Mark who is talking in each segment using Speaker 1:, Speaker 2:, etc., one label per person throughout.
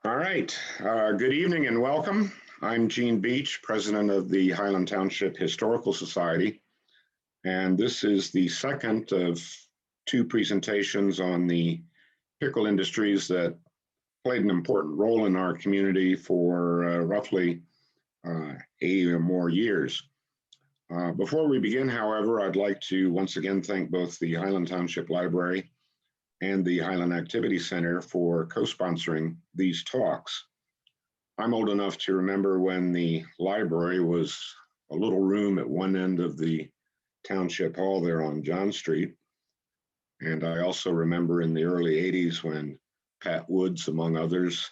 Speaker 1: All right. Good evening and welcome. I'm Gene Beach, president of the Highland Township Historical Society, and this is the second of two presentations on the pickle industries that played an important role in our community for roughly 80 or more years. Before we begin, however, I'd like to once again thank both the Highland Township Library and the Highland Activity Center for co-sponsoring these talks. I'm old enough to remember when the library was a little room at one end of the Township Hall there on John Street. And I also remember in the early 80s when Pat Woods, among others,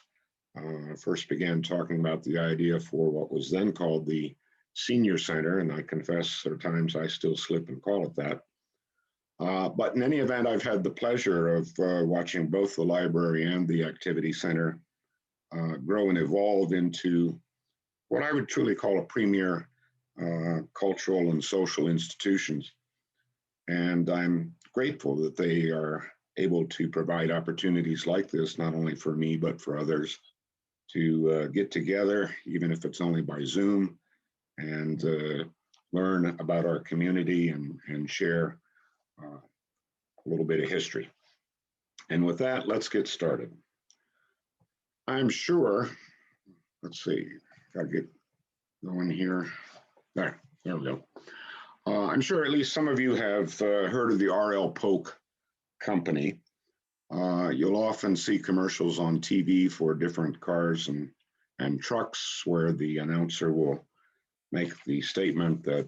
Speaker 1: first began talking about the idea for what was then called the Senior Center, and I confess there are times I still slip and call it that. But in any event, I've had the pleasure of watching both the library and the activity center grow and evolve into what I would truly call a premier cultural and social institutions. And I'm grateful that they are able to provide opportunities like this, not only for me, but for others to get together, even if it's only by Zoom, and learn about our community and share a little bit of history. And with that, let's get started. I'm sure, let's see, gotta get going here. There we go. I'm sure at least some of you have heard of the R.L. Polk Company. You'll often see commercials on TV for different cars and trucks where the announcer will make the statement that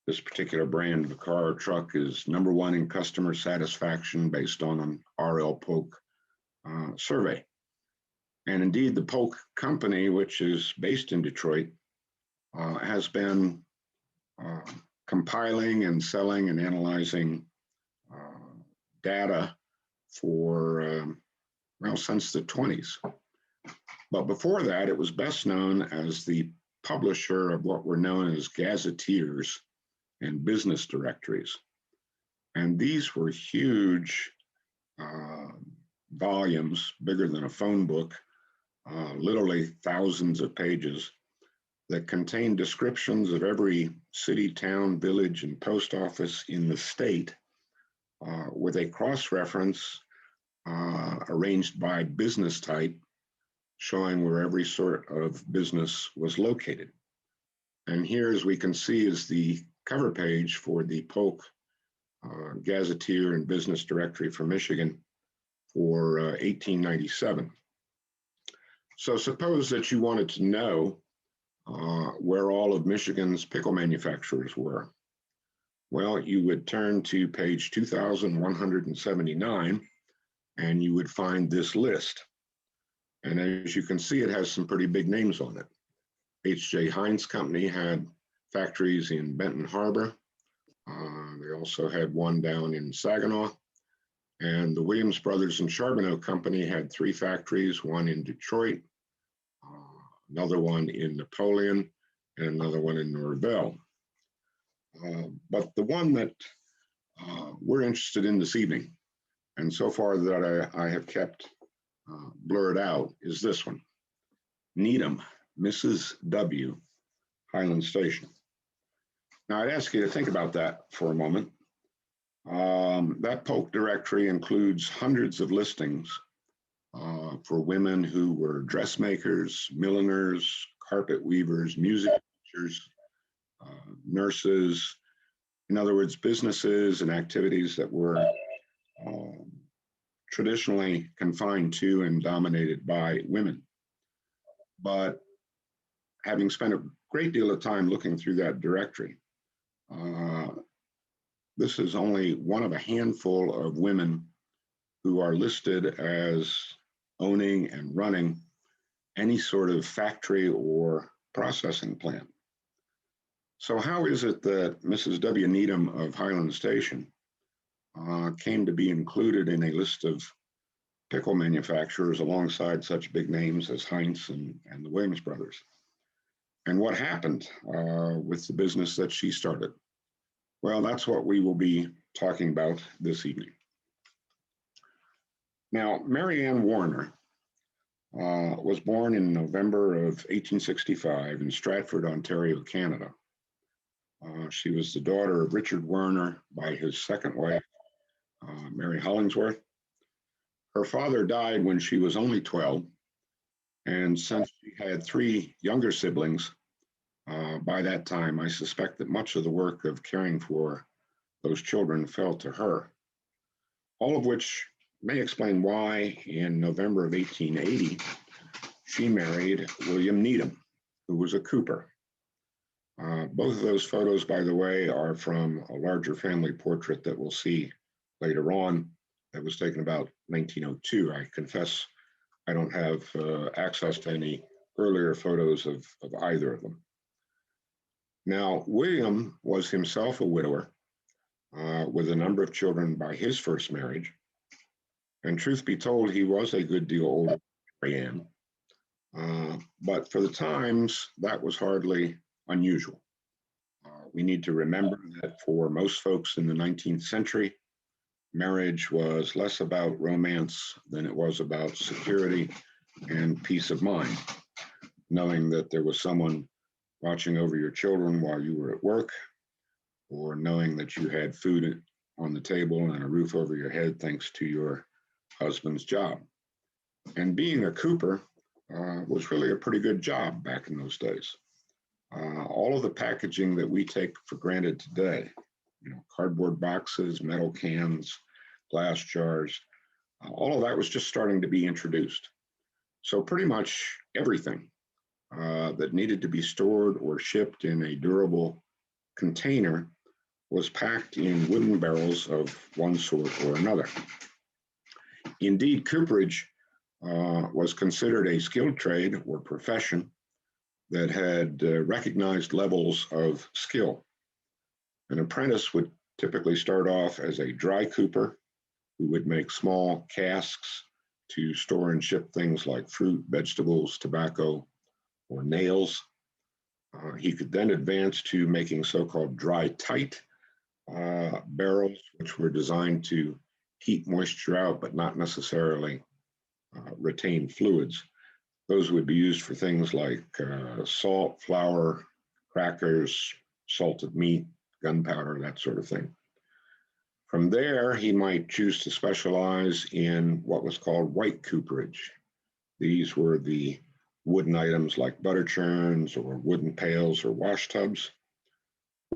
Speaker 1: this particular brand of car or truck is #1 in customer satisfaction based on an R.L. Polk survey. And indeed, the Polk Company, which is based in Detroit, has been compiling and selling and analyzing data for, well, since the 20s. But before that, it was best known as the publisher of what were known as gazetteers and business directories. And these were huge volumes, bigger than a phone book, literally thousands of pages, that contained descriptions of every city, town, village, and post office in the state with a cross-reference arranged by business type, showing where every sort of business was located. And here, as we can see, is the cover page for the Polk Gazetteer and Business Directory for Michigan for 1897. So suppose that you wanted to know where all of Michigan's pickle manufacturers were. Well, you would turn to page 2179 and you would find this list. And as you can see, it has some pretty big names on it. H.J. Heinz Company had factories in Benton Harbor. They also had one down in Saginaw. And the Williams Brothers and Charbonneau Company had 3 factories, one in Detroit, another one in Napoleon, and another one in Norvell. But the one that we're interested in this evening, and so far that I have kept blurred out, is this one. Needham, Mrs. W., Highland Station. Now, I'd ask you to think about that for a moment. That Polk directory includes hundreds of listings for women who were dressmakers, milliners, carpet weavers, music teachers, nurses. In other words, businesses and activities that were traditionally confined to and dominated by women. But having spent a great deal of time looking through that directory, this is only one of a handful of women who are listed as owning and running any sort of factory or processing plant. So how is it that Mrs. W. Needham of Highland Station came to be included in a list of pickle manufacturers alongside such big names as Heinz and the Williams Brothers? And what happened with the business that she started? Well, that's what we will be talking about this evening. Now, Marianne Warner was born in November of 1865 in Stratford, Ontario, Canada. She was the daughter of Richard Warner by his second wife, Mary Hollingsworth. Her father died when she was only 12, and since she had three younger siblings, by that time, I suspect that much of the work of caring for those children fell to her, all of which may explain why in November of 1880, she married William Needham, who was a cooper. Both of those photos, by the way, are from a larger family portrait that we'll see later on that was taken about 1902. I confess I don't have access to any earlier photos of either of them. Now, William was himself a widower with a number of children by his first marriage. And truth be told, he was a good deal older than Marianne. But for the times, that was hardly unusual. We need to remember that for most folks in the 19th century, marriage was less about romance than it was about security and peace of mind, knowing that there was someone watching over your children while you were at work, or knowing that you had food on the table and a roof over your head thanks to your husband's job. And being a cooper was really a pretty good job back in those days. All of the packaging that we take for granted today, cardboard boxes, metal cans, glass jars, all of that was just starting to be introduced. So pretty much everything that needed to be stored or shipped in a durable container was packed in wooden barrels of one sort or another. Indeed, cooperage was considered a skilled trade or profession that had recognized levels of skill. An apprentice would typically start off as a dry cooper who would make small casks to store and ship things like fruit, vegetables, tobacco, or nails. He could then advance to making so-called dry tight barrels, which were designed to keep moisture out, but not necessarily retain fluids. Those would be used for things like salt, flour, crackers, salted meat, gunpowder, that sort of thing. From there, he might choose to specialize in what was called white cooperage. These were the wooden items like butter churns or wooden pails or wash tubs.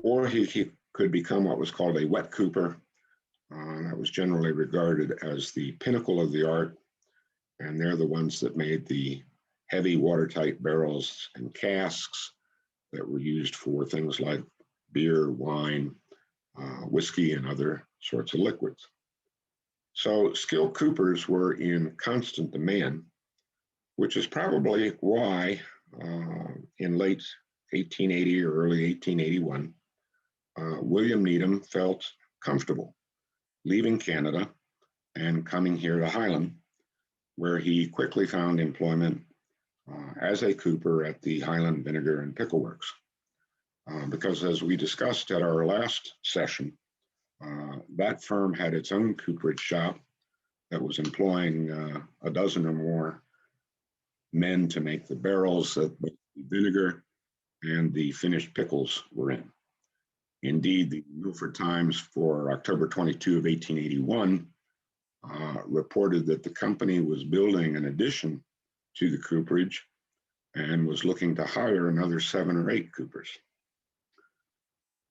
Speaker 1: Or he could become what was called a wet cooper. That was generally regarded as the pinnacle of the art. And they're the ones that made the heavy watertight barrels and casks that were used for things like beer, wine, whiskey, and other sorts of liquids. So skilled coopers were in constant demand, which is probably why in late 1880 or early 1881, William Needham felt comfortable leaving Canada and coming here to Highland, where he quickly found employment as a cooper at the Highland Vinegar and Pickle Works. Because as we discussed at our last session, that firm had its own cooperage shop that was employing a dozen or more men to make the barrels that both the vinegar and the finished pickles were in. Indeed, the Milford Times for October 22 of 1881 reported that the company was building an addition to the cooperage and was looking to hire another 7 or 8 coopers.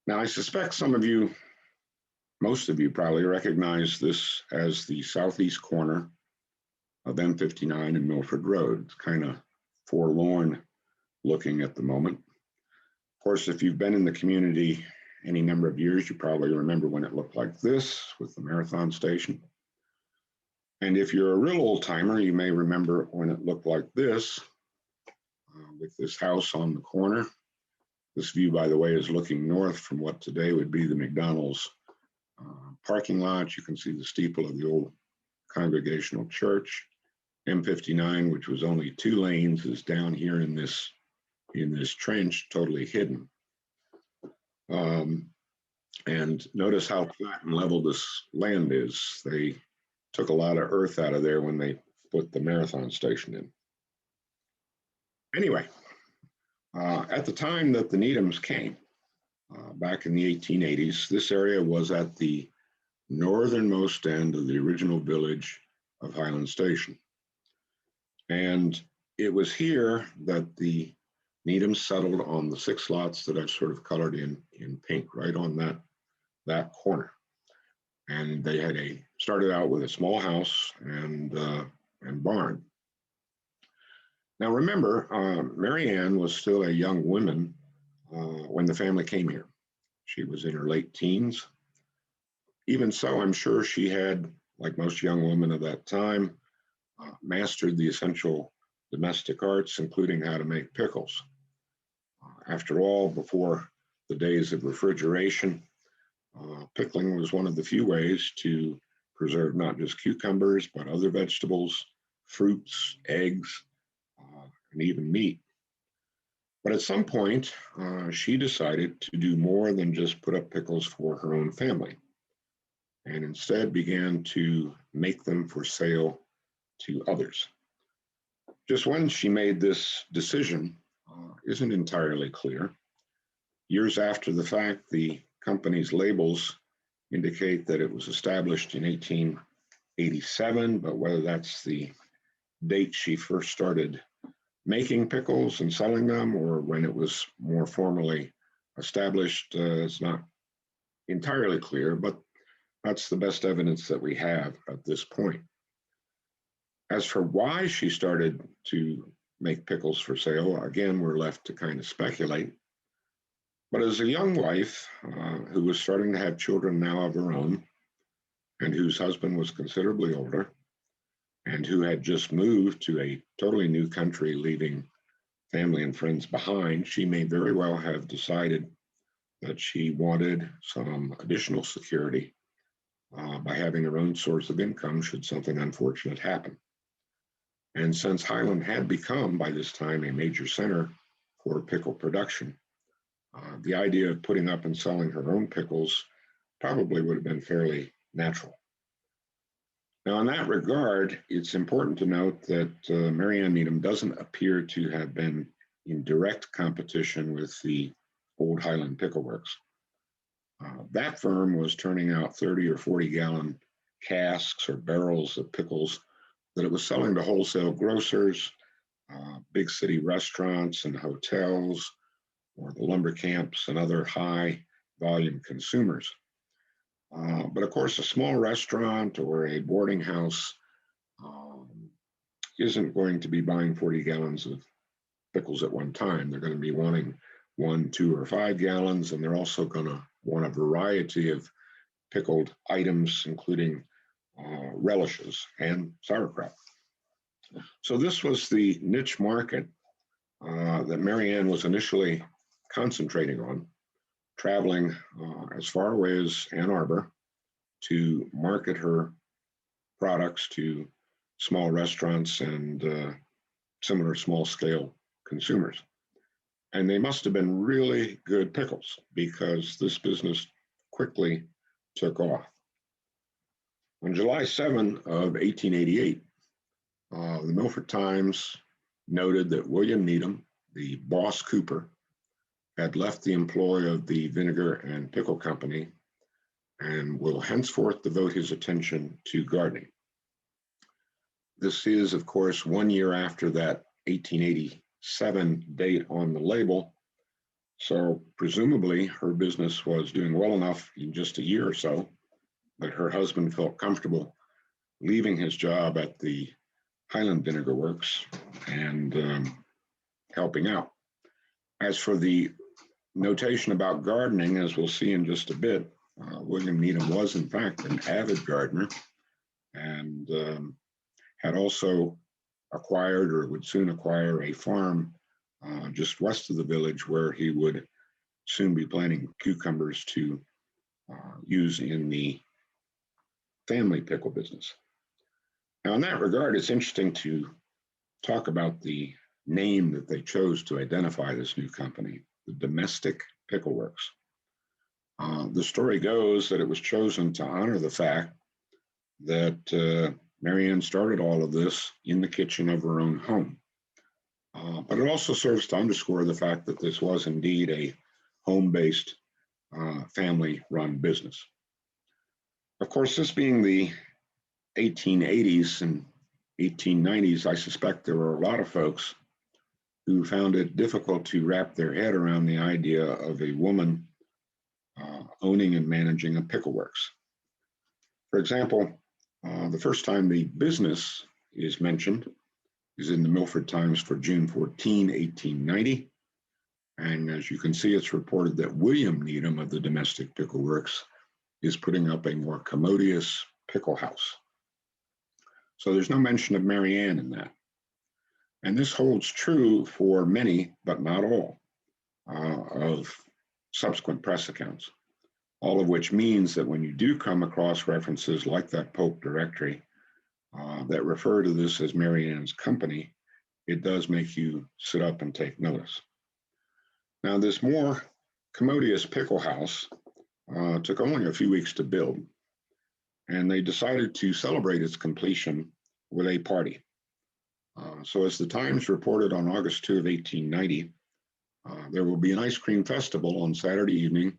Speaker 1: Now, I suspect some of you, most of you probably recognize this as the southeast corner of M59 and Milford Road. It's kind of forlorn looking at the moment. Of course, if you've been in the community any number of years, you probably remember when it looked like this with the Marathon Station. And if you're a real old timer, you may remember when it looked like this with this house on the corner. This view, by the way, is looking north from what today would be the McDonald's parking lot. You can see the steeple of the old Congregational Church. M59, which was only 2 lanes, is down here in this trench, totally hidden. And notice how flat and level this land is. They took a lot of earth out of there when they put the Marathon Station in. Anyway, at the time that the Needhams came, back in the 1880s, this area was at the northernmost end of the original village of Highland Station. And it was here that the Needhams settled on the 6 lots that I've sort of colored in pink, right on that corner. And they had started out with a small house and barn. Now remember, Marianne was still a young woman when the family came here. She was in her late teens. Even so, I'm sure she had, like most young women of that time, mastered the essential domestic arts, including how to make pickles. After all, before the days of refrigeration, pickling was one of the few ways to preserve not just cucumbers, but other vegetables, fruits, eggs, and even meat. But at some point, she decided to do more than just put up pickles for her own family, and instead began to make them for sale to others. Just when she made this decision isn't entirely clear. Years after the fact, the company's labels indicate that it was established in 1887, but whether that's the date she first started making pickles and selling them or when it was more formally established is not entirely clear, but that's the best evidence that we have at this point. As for why she started to make pickles for sale, again, we're left to kind of speculate. But as a young wife who was starting to have children now of her own, and whose husband was considerably older, and who had just moved to a totally new country, leaving family and friends behind, she may very well have decided that she wanted some additional security by having her own source of income should something unfortunate happen. And since Highland had become, by this time, a major center for pickle production, the idea of putting up and selling her own pickles probably would have been fairly natural. Now, in that regard, it's important to note that Marianne Needham doesn't appear to have been in direct competition with the old Highland Pickle Works. That firm was turning out 30 or 40 gallon casks or barrels of pickles that it was selling to wholesale grocers, big city restaurants and hotels, or the lumber camps and other high volume consumers. But of course, a small restaurant or a boarding house isn't going to be buying 40 gallons of pickles at one time. They're going to be wanting 1, 2, or 5 gallons, and they're also going to want a variety of pickled items, including relishes and sauerkraut. So this was the niche market that Marianne was initially concentrating on, traveling as far away as Ann Arbor to market her products to small restaurants and similar small-scale consumers. And they must have been really good pickles because this business quickly took off. On July 7 of 1888, the Milford Times noted that William Needham, the boss cooper, had left the employ of the Vinegar and Pickle Company and will henceforth devote his attention to gardening. This is, of course, 1 year after that 1887 date on the label, so presumably her business was doing well enough in just a year or so that her husband felt comfortable leaving his job at the Highland Vinegar Works and helping out. As for the notation about gardening, as we'll see in just a bit, William Needham was in fact an avid gardener and had also acquired or would soon acquire a farm just west of the village where he would soon be planting cucumbers to use in the family pickle business. Now, in that regard, it's interesting to talk about the name that they chose to identify this new company, the Domestic Pickle Works. The story goes that it was chosen to honor the fact that Marianne started all of this in the kitchen of her own home. But it also serves to underscore the fact that this was indeed a home-based, family-run business. Of course, this being the 1880s and 1890s, I suspect there were a lot of folks who found it difficult to wrap their head around the idea of a woman owning and managing a pickle works. For example, the first time the business is mentioned is in the Milford Times for June 14, 1890. And as you can see, it's reported that William Needham of the Domestic Pickle Works is putting up a more commodious pickle house. So there's no mention of Marianne in that. And this holds true for many, but not all, of subsequent press accounts, all of which means that when you do come across references like that Pope directory that refer to this as Marianne's company, it does make you sit up and take notice. Now, this more commodious pickle house took only a few weeks to build, and they decided to celebrate its completion with a party. So as the Times reported on August 2 of 1890, there will be an ice cream festival on Saturday evening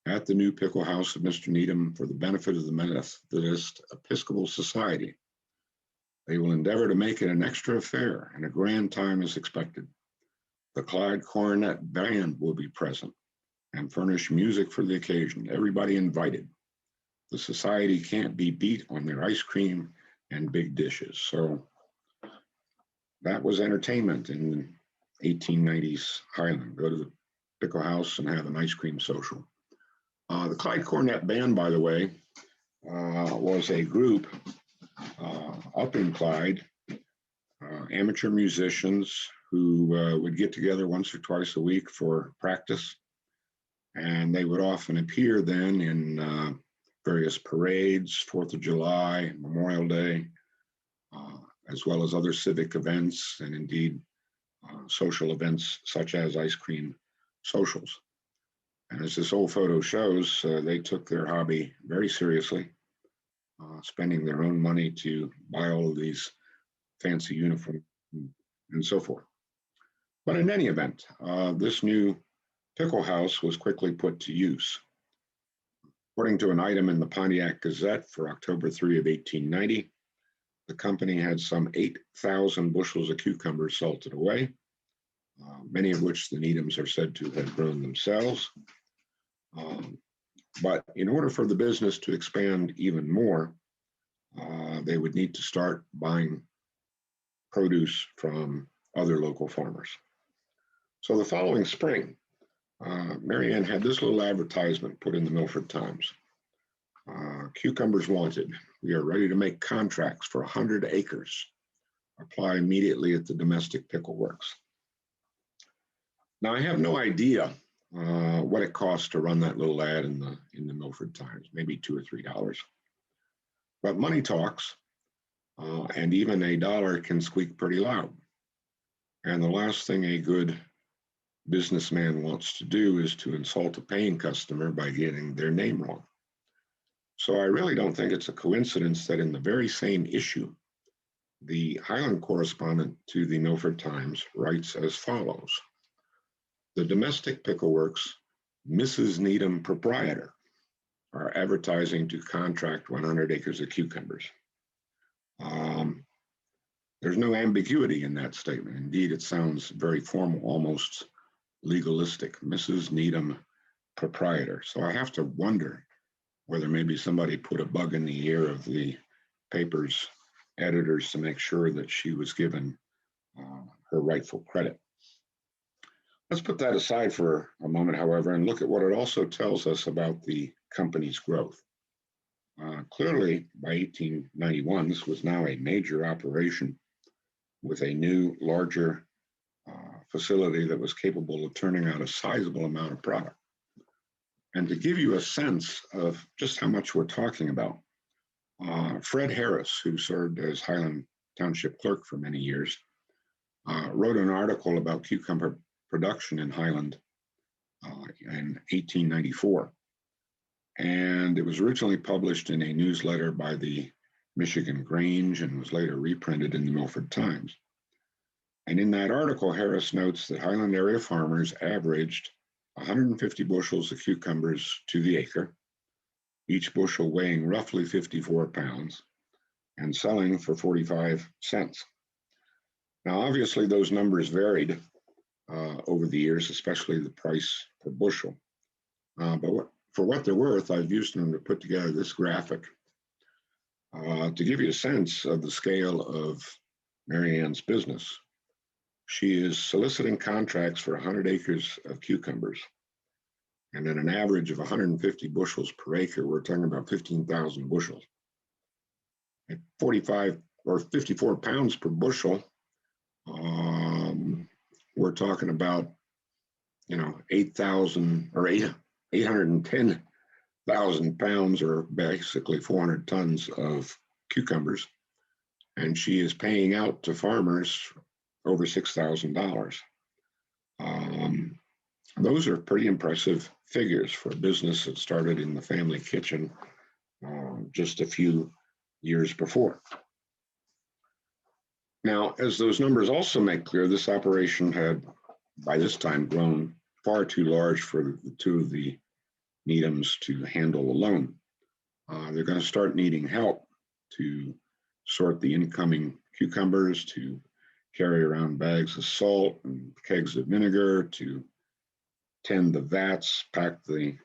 Speaker 1: at the new pickle house of Mr. Needham for the benefit of the Methodist Episcopal Society. They will endeavor to make it an extra affair, and a grand time is expected. The Clyde Cornet Band will be present and furnish music for the occasion. Everybody invited. The society can't be beat on their ice cream and big dishes. So that was entertainment in 1890s Highland. Go to the pickle house and have an ice cream social. The Clyde Cornet Band, by the way, was a group up in Clyde, amateur musicians who would get together once or twice a week for practice. And they would often appear then in various parades, 4th of July, Memorial Day, as well as other civic events and indeed social events such as ice cream socials. And as this old photo shows, they took their hobby very seriously, spending their own money to buy all of these fancy uniforms and so forth. But in any event, this new pickle house was quickly put to use. According to an item in the Pontiac Gazette for October 3 of 1890, the company had some 8,000 bushels of cucumbers salted away, many of which the Needhams are said to have grown themselves. But in order for the business to expand even more, they would need to start buying produce from other local farmers. So the following spring, Marianne had this little advertisement put in the Milford Times. Cucumbers wanted. We are ready to make contracts for 100 acres. Apply immediately at the Domestic Pickle Works. Now, I have no idea what it costs to run that little ad in the Milford Times, maybe $2 or $3. But money talks, and even a dollar can squeak pretty loud. And the last thing a good businessman wants to do is to insult a paying customer by getting their name wrong. So I really don't think it's a coincidence that in the very same issue, the Highland correspondent to the Milford Times writes as follows: the Domestic Pickle Works, Mrs. Needham proprietor, are advertising to contract 100 acres of cucumbers. There's no ambiguity in that statement. Indeed, it sounds very formal, almost legalistic. Mrs. Needham proprietor. So I have to wonder whether maybe somebody put a bug in the ear of the paper's editors to make sure that she was given her rightful credit. Let's put that aside for a moment, however, and look at what it also tells us about the company's growth. Clearly, by 1891, this was now a major operation with a new, larger facility that was capable of turning out a sizable amount of product. And to give you a sense of just how much we're talking about, Fred Harris, who served as Highland Township clerk for many years, wrote an article about cucumber production in Highland in 1894. And it was originally published in a newsletter by the Michigan Grange and was later reprinted in the Milford Times. And in that article, Harris notes that Highland area farmers averaged 150 bushels of cucumbers to the acre, each bushel weighing roughly 54 pounds and selling for 45 cents. Now, obviously, those numbers varied over the years, especially the price per bushel. For what they're worth, I've used them to put together this graphic to give you a sense of the scale of Marianne's business. She is soliciting contracts for 100 acres of cucumbers. And at an average of 150 bushels per acre, we're talking about 15,000 bushels. At 45 or 54 pounds per bushel, we're talking about, 8,000 or 810,000 pounds, or basically 400 tons of cucumbers. And she is paying out to farmers over $6,000. Those are pretty impressive figures for a business that started in the family kitchen just a few years before. Now, as those numbers also make clear, this operation had, by this time, grown far too large for the two of the Needhams to handle alone. They're going to start needing help to sort the incoming cucumbers, to carry around bags of salt and kegs of vinegar, to tend the vats, pack the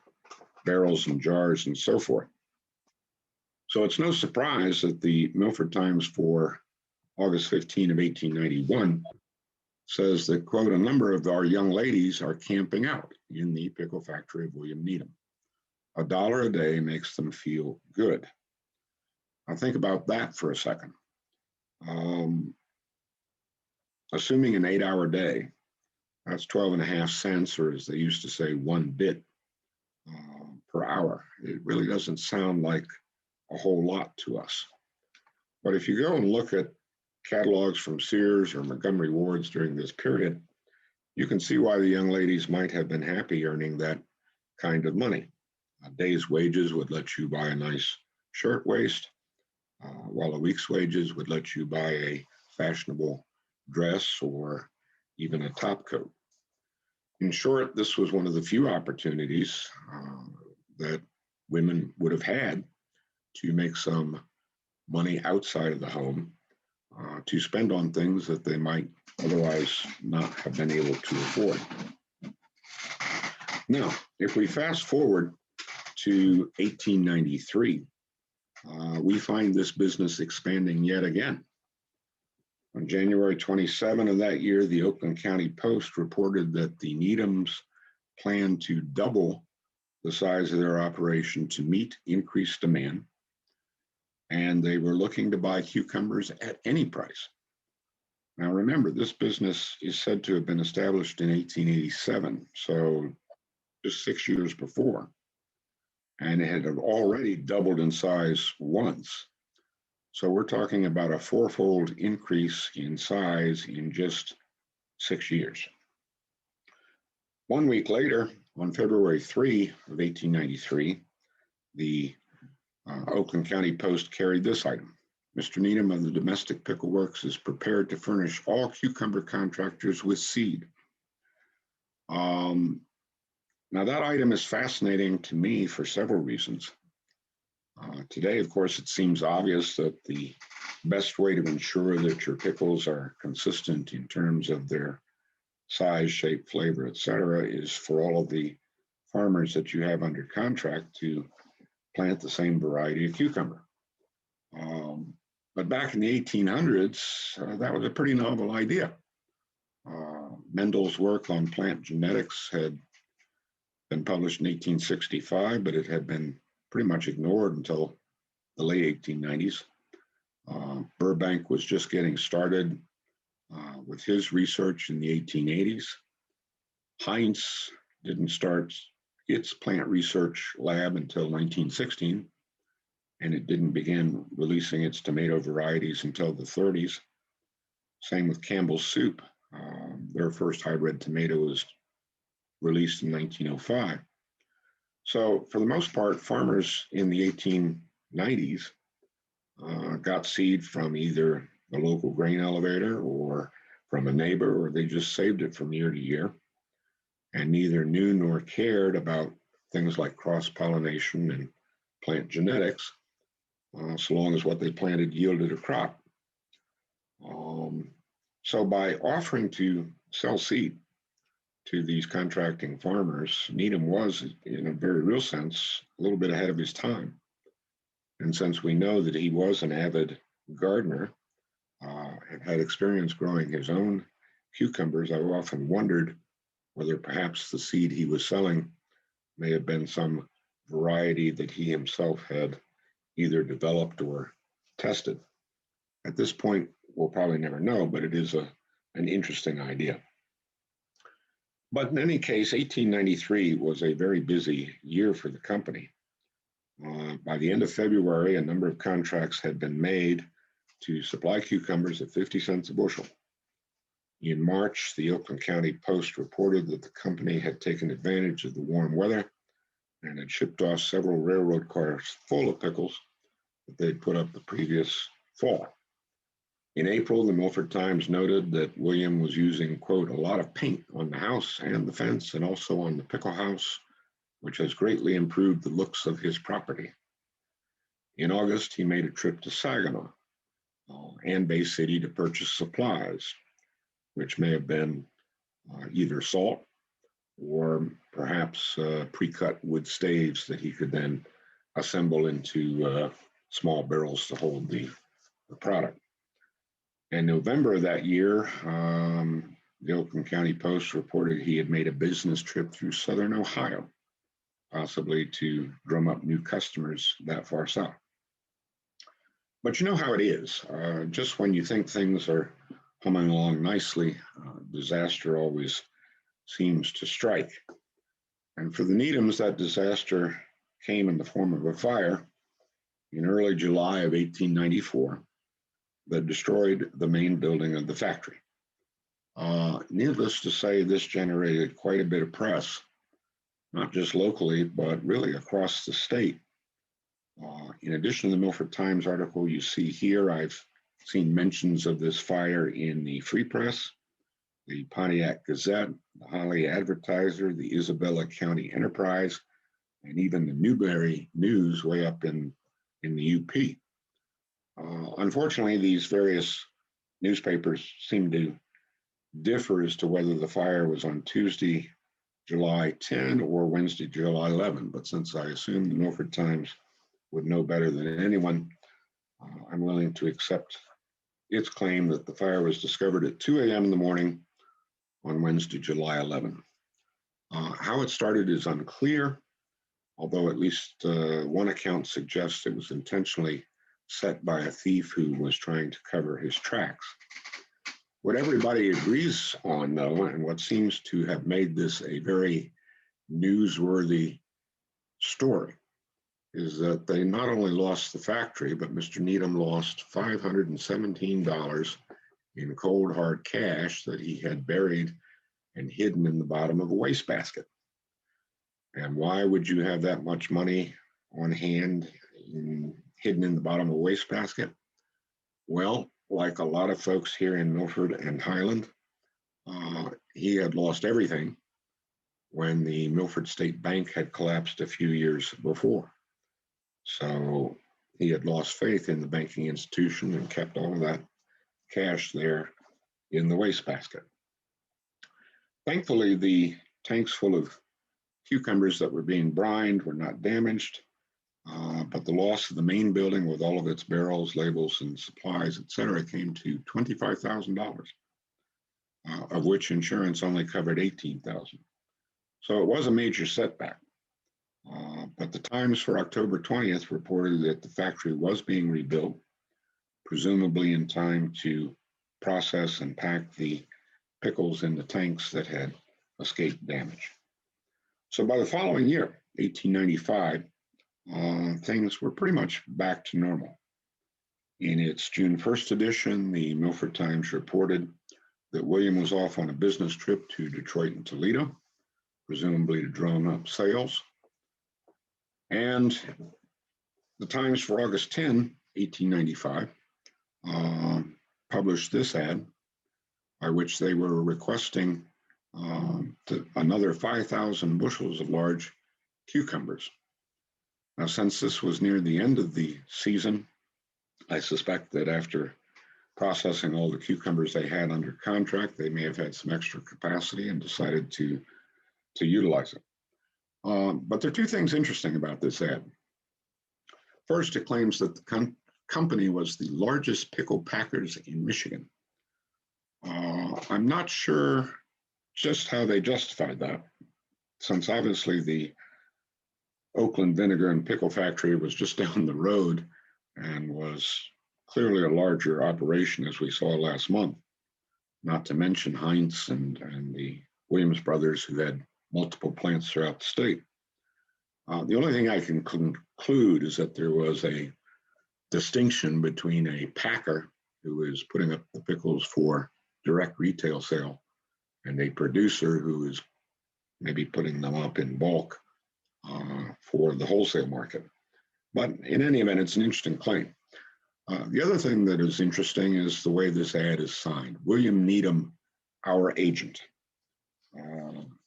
Speaker 1: barrels and jars, and so forth. So it's no surprise that the Milford Times for August 15 of 1891 says that, quote, a number of our young ladies are camping out in the pickle factory of William Needham. $1 a day makes them feel good. Now think about that for a second. Assuming an 8-hour day, that's 12.5 cents, or as they used to say, 1 bit per hour. It really doesn't sound like a whole lot to us. But if you go and look at catalogs from Sears or Montgomery Ward's during this period, you can see why the young ladies might have been happy earning that kind of money. A day's wages would let you buy a nice shirtwaist, while a week's wages would let you buy a fashionable dress or even a top coat. In short, this was one of the few opportunities that women would have had to make some money outside of the home to spend on things that they might otherwise not have been able to afford. Now, if we fast forward to 1893, we find this business expanding yet again. On January 27 of that year, the Oakland County Post reported that the Needhams planned to double the size of their operation to meet increased demand, and they were looking to buy cucumbers at any price. Now remember, this business is said to have been established in 1887, so just 6 years before, and it had already doubled in size once. So we're talking about a 4-fold increase in size in just 6 years. 1 week later, on February 3 of 1893, the Oakland County Post carried this item. Mr. Needham of the Domestic Pickle Works is prepared to furnish all cucumber contractors with seed. Now that item is fascinating to me for several reasons. Today, of course, it seems obvious that the best way to ensure that your pickles are consistent in terms of their size, shape, flavor, etc., is for all of the farmers that you have under contract to plant the same variety of cucumber. But back in the 1800s, that was a pretty novel idea. Mendel's work on plant genetics had been published in 1865, but it had been pretty much ignored until the late 1890s. Burbank was just getting started with his research in the 1880s. Heinz didn't start its plant research lab until 1916, and it didn't begin releasing its tomato varieties until the 30s. Same with Campbell's Soup. Their first hybrid tomato was released in 1905. So for the most part, farmers in the 1890s got seed from either the local grain elevator or from a neighbor, or they just saved it from year to year, and neither knew nor cared about things like cross-pollination and plant genetics, so long as what they planted yielded a crop. So by offering to sell seed to these contracting farmers, Needham was, in a very real sense, a little bit ahead of his time. And since we know that he was an avid gardener and had experience growing his own cucumbers, I've often wondered whether perhaps the seed he was selling may have been some variety that he himself had either developed or tested. At this point, we'll probably never know, but it is an interesting idea. But in any case, 1893 was a very busy year for the company. By the end of February, a number of contracts had been made to supply cucumbers at 50 cents a bushel. In March, the Oakland County Post reported that the company had taken advantage of the warm weather and had shipped off several railroad cars full of pickles that they'd put up the previous fall. In April, the Milford Times noted that William was using, quote, a lot of paint on the house and the fence and also on the pickle house, which has greatly improved the looks of his property. In August, he made a trip to Saginaw and Bay City to purchase supplies, which may have been either salt or perhaps pre-cut wood staves that he could then assemble into small barrels to hold the product. In November of that year, the Oakland County Post reported he had made a business trip through southern Ohio, possibly to drum up new customers that far south. But you know how it is. Just when you think things are humming along nicely, disaster always seems to strike. And for the Needhams, that disaster came in the form of a fire in early July of 1894 that destroyed the main building of the factory. Needless to say, this generated quite a bit of press, not just locally, but really across the state. In addition to the Milford Times article you see here, I've seen mentions of this fire in the Free Press, the Pontiac Gazette, the Holly Advertiser, the Isabella County Enterprise, and even the Newberry News way up in the UP. Unfortunately, these various newspapers seem to differ as to whether the fire was on Tuesday, July 10 or Wednesday, July 11. But since I assume the Milford Times would know better than anyone, I'm willing to accept its claim that the fire was discovered at 2 a.m. in the morning on Wednesday, July 11. How it started is unclear, although at least one account suggests it was intentionally set by a thief who was trying to cover his tracks. What everybody agrees on, though, and what seems to have made this a very newsworthy story, is that they not only lost the factory, but Mr. Needham lost $517 in cold hard cash that he had buried and hidden in the bottom of a wastebasket. And why would you have that much money on hand hidden in the bottom of a wastebasket? Well, like a lot of folks here in Milford and Highland, he had lost everything when the Milford State Bank had collapsed a few years before. So he had lost faith in the banking institution and kept all of that cash there in the wastebasket. Thankfully, the tanks full of cucumbers that were being brined were not damaged, but the loss of the main building with all of its barrels, labels, and supplies, et cetera, came to $25,000, of which insurance only covered $18,000. So it was a major setback. But the Times for October 20th reported that the factory was being rebuilt, presumably in time to process and pack the pickles in the tanks that had escaped damage. So by the following year, 1895, things were pretty much back to normal. In its June 1st edition, the Milford Times reported that William was off on a business trip to Detroit and Toledo, presumably to drum up sales. And the Times for August 10, 1895, published this ad. by which they were requesting another 5,000 bushels of large cucumbers. Now, since this was near the end of the season, I suspect that after processing all the cucumbers they had under contract, they may have had some extra capacity and decided to utilize it. But there are two things interesting about this ad. First, it claims that the company was the largest pickle packers in Michigan. I'm not sure just how they justified that, since obviously the Oakland Vinegar and Pickle Factory was just down the road and was clearly a larger operation, as we saw last month, not to mention Heinz and the Williams brothers, who had multiple plants throughout the state. The only thing I can conclude is that there was a distinction between a packer who is putting up the pickles for direct retail sale and a producer who is maybe putting them up in bulk for the wholesale market. But in any event, it's an interesting claim. The other thing that is interesting is the way this ad is signed. William Needham, our agent.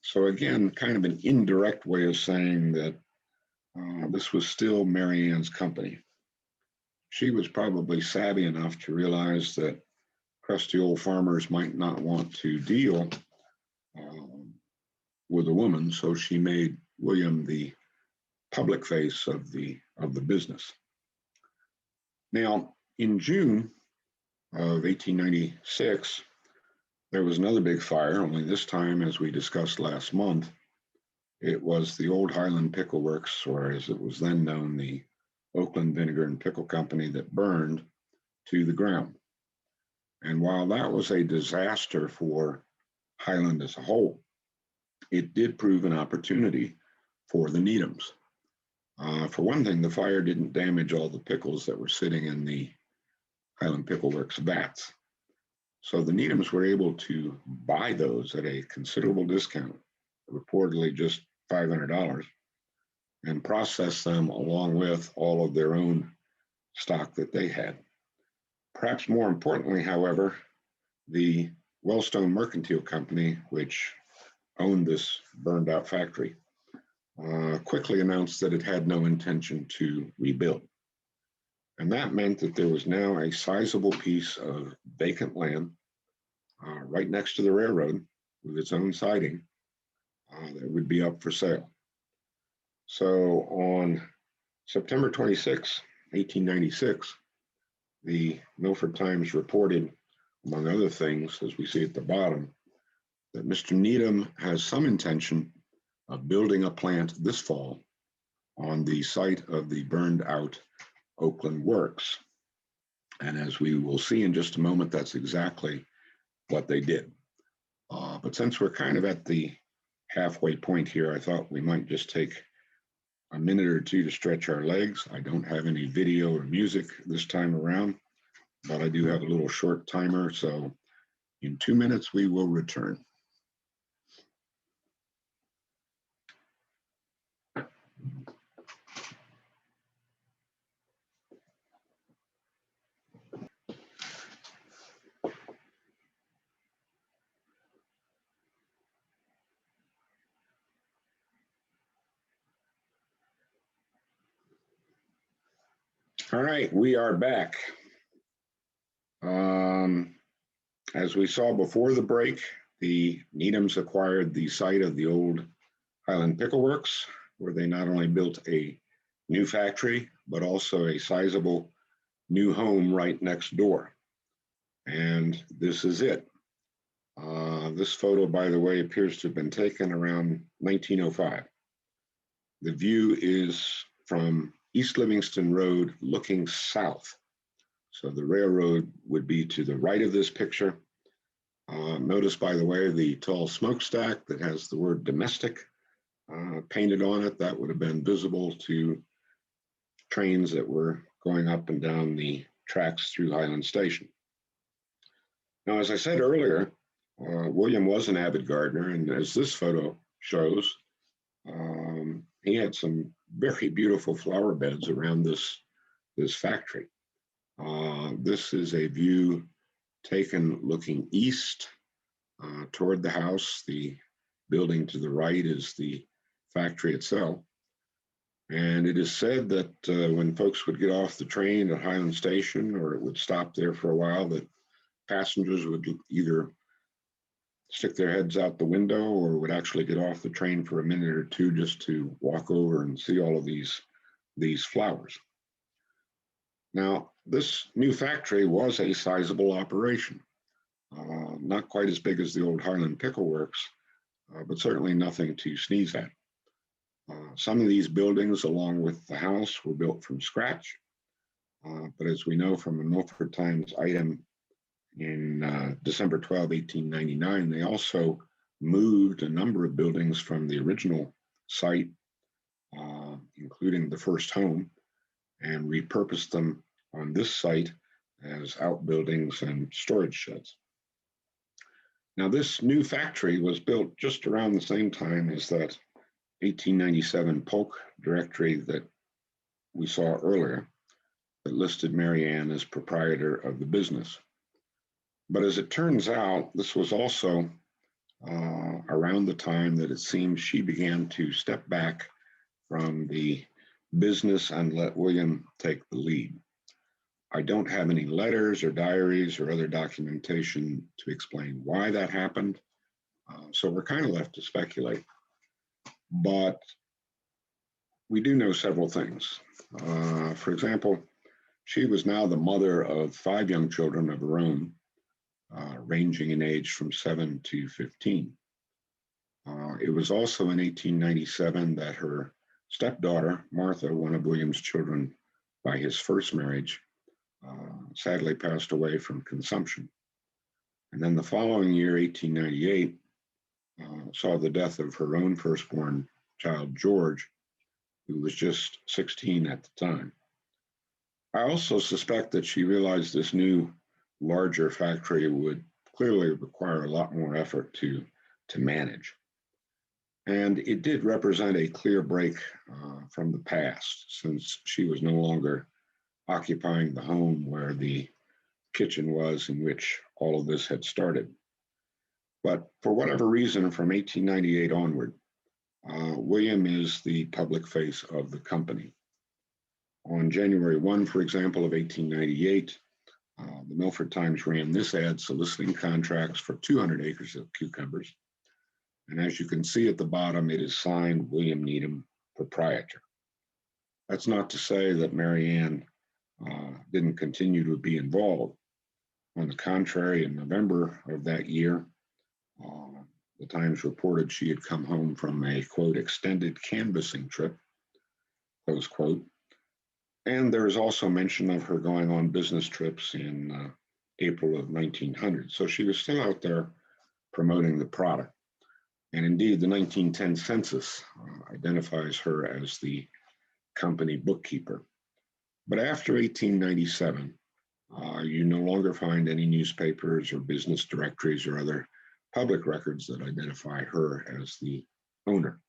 Speaker 1: So again, kind of an indirect way of saying that this was still Marianne's company. She was probably savvy enough to realize that crusty old farmers might not want to deal with a woman, so she made William the public face of the business. Now, in June of 1896, there was another big fire, only this time, as we discussed last month, it was the old Highland Pickle Works, or as it was then known, the Oakland Vinegar and Pickle Company, that burned to the ground. And while that was a disaster for Highland as a whole, it did prove an opportunity for the Needhams. For one thing, the fire didn't damage all the pickles that were sitting in the Highland Pickle Works vats. So the Needhams were able to buy those at a considerable discount, reportedly just $500, and process them along with all of their own stock that they had. Perhaps more importantly, however, the Wellstone Mercantile Company, which owned this burned out factory, quickly announced that it had no intention to rebuild. And that meant that there was now a sizable piece of vacant land right next to the railroad with its own siding that would be up for sale. So on September 26, 1896, the Milford Times reported, among other things, as we see at the bottom, that Mr. Needham has some intention of building a plant this fall on the site of the burned out Oakland Works. And as we will see in just a moment, that's exactly what they did. But since we're kind of at the halfway point here, I thought we might just take a minute or two to stretch our legs. I don't have any video or music this time around, but I do have a little short timer. So in 2 minutes, we will return. All right, we are back. As we saw before the break, the Needhams acquired the site of the old Highland Pickle Works, where they not only built a new factory, but also a sizable new home right next door. And this is it. This photo, by the way, appears to have been taken around 1905. The view is from East Livingston Road looking south. So the railroad would be to the right of this picture. Notice, by the way, the tall smokestack that has the word domestic painted on it. That would have been visible to trains that were going up and down the tracks through Highland Station. Now, as I said earlier, William was an avid gardener, and as this photo shows, he had some very beautiful flower beds around this factory. This is a view taken looking east Toward the house, the building to the right is the factory itself. And it is said that when folks would get off the train at Highland Station, or it would stop there for a while, that passengers would either stick their heads out the window or would actually get off the train for a minute or two just to walk over and see all of these flowers. Now, this new factory was a sizable operation, not quite as big as the old Highland Pickle Works, but certainly nothing to sneeze at. Some of these buildings, along with the house, were built from scratch. But as we know from a Milford Times item in December 12, 1899, they also moved a number of buildings from the original site, including the first home, and repurposed them on this site as outbuildings and storage sheds. Now, this new factory was built just around the same time as that 1897 Polk directory that we saw earlier that listed Marianne as proprietor of the business. But as it turns out, this was also around the time that it seems she began to step back from the business and let William take the lead. I don't have any letters or diaries or other documentation to explain why that happened, so we're kind of left to speculate. But we do know several things. For example, she was now the mother of 5 young children of her own, ranging in age from 7 to 15. It was also in 1897 that her stepdaughter, Martha, one of William's children by his first marriage, sadly passed away from consumption. And then the following year, 1898, saw the death of her own firstborn child, George, who was just 16 at the time. I also suspect that she realized this new, larger factory would clearly require a lot more effort to manage. And it did represent a clear break from the past, since she was no longer occupying the home where the kitchen was in which all of this had started. But for whatever reason, from 1898 onward, William is the public face of the company. On January 1, for example, of 1898, the Milford Times ran this ad soliciting contracts for 200 acres of cucumbers. And as you can see at the bottom, it is signed William Needham, proprietor. That's not to say that Marianne didn't continue to be involved. On the contrary, in November of that year, the Times reported she had come home from a, quote, extended canvassing trip, close quote. And there is also mention of her going on business trips in April of 1900. So she was still out there promoting the product. And indeed, the 1910 census identifies her as the company bookkeeper. But after 1897, you no longer find any newspapers or business directories or other public records that identify her as the owner.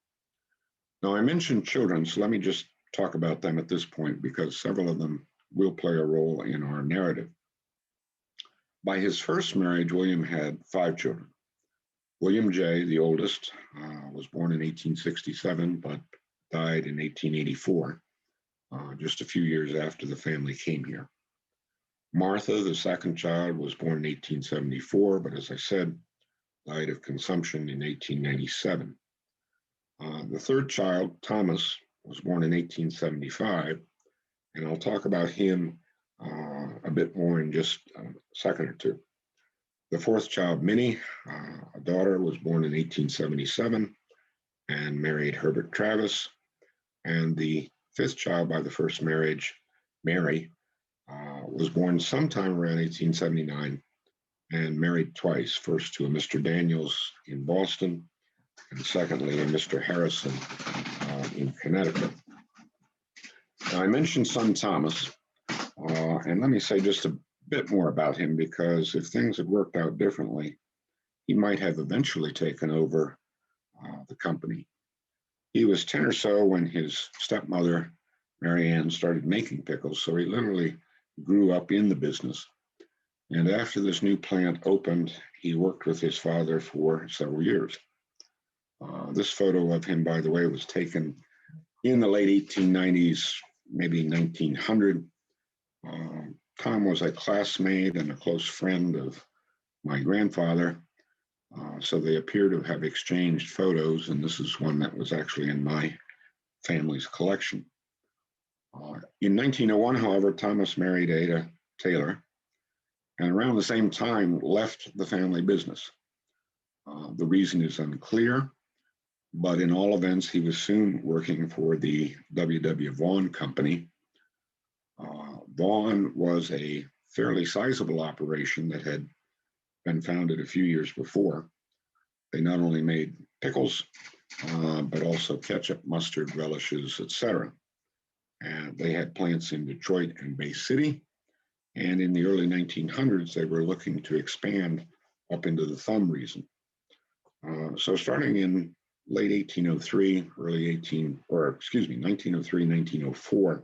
Speaker 1: Now, I mentioned children, so let me just talk about them at this point because several of them will play a role in our narrative. By his first marriage, William had 5 children. William J., the oldest, was born in 1867, but died in 1884, just a few years after the family came here. Martha, the second child, was born in 1874, but as I said, died of consumption in 1897. The third child, Thomas, was born in 1875, and I'll talk about him a bit more in just a second or two. The fourth child, Minnie, a daughter, was born in 1877 and married Herbert Travis. And the fifth child by the first marriage, Mary, was born sometime around 1879 and married twice, first to a Mr. Daniels in Boston, and secondly, a Mr. Harrison in Connecticut. Now, I mentioned son Thomas, and let me say just a bit more about him, because if things had worked out differently, he might have eventually taken over the company. He was 10 or so when his stepmother, Marianne, started making pickles, so he literally grew up in the business. And after this new plant opened, he worked with his father for several years. This photo of him, by the way, was taken in the late 1890s, maybe 1900. Tom was a classmate and a close friend of my grandfather, so they appear to have exchanged photos, and this is one that was actually in my family's collection. In 1901, however, Thomas married Ada Taylor, and around the same time left the family business. The reason is unclear, but in all events, he was soon working for the W.W. Vaughan Company. Vaughan was a fairly sizable operation that had been founded a few years before. They not only made pickles, but also ketchup, mustard, relishes, etc. And they had plants in Detroit and Bay City. And in the early 1900s, they were looking to expand up into the Thumb region. So starting in late 1903, 1903, 1904,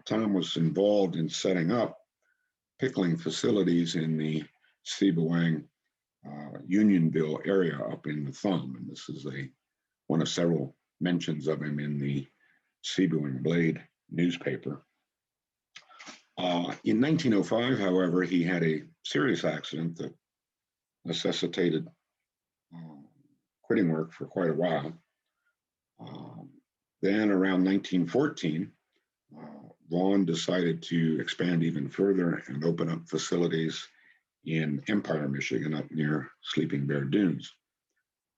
Speaker 1: Tom was involved in setting up pickling facilities in the Sebewaing, Unionville area up in the Thumb. And this is one of several mentions of him in the Sebewaing Blade newspaper. In 1905, however, he had a serious accident that necessitated quitting work for quite a while. Then around 1914, Vaughan decided to expand even further and open up facilities in Empire, Michigan, up near Sleeping Bear Dunes.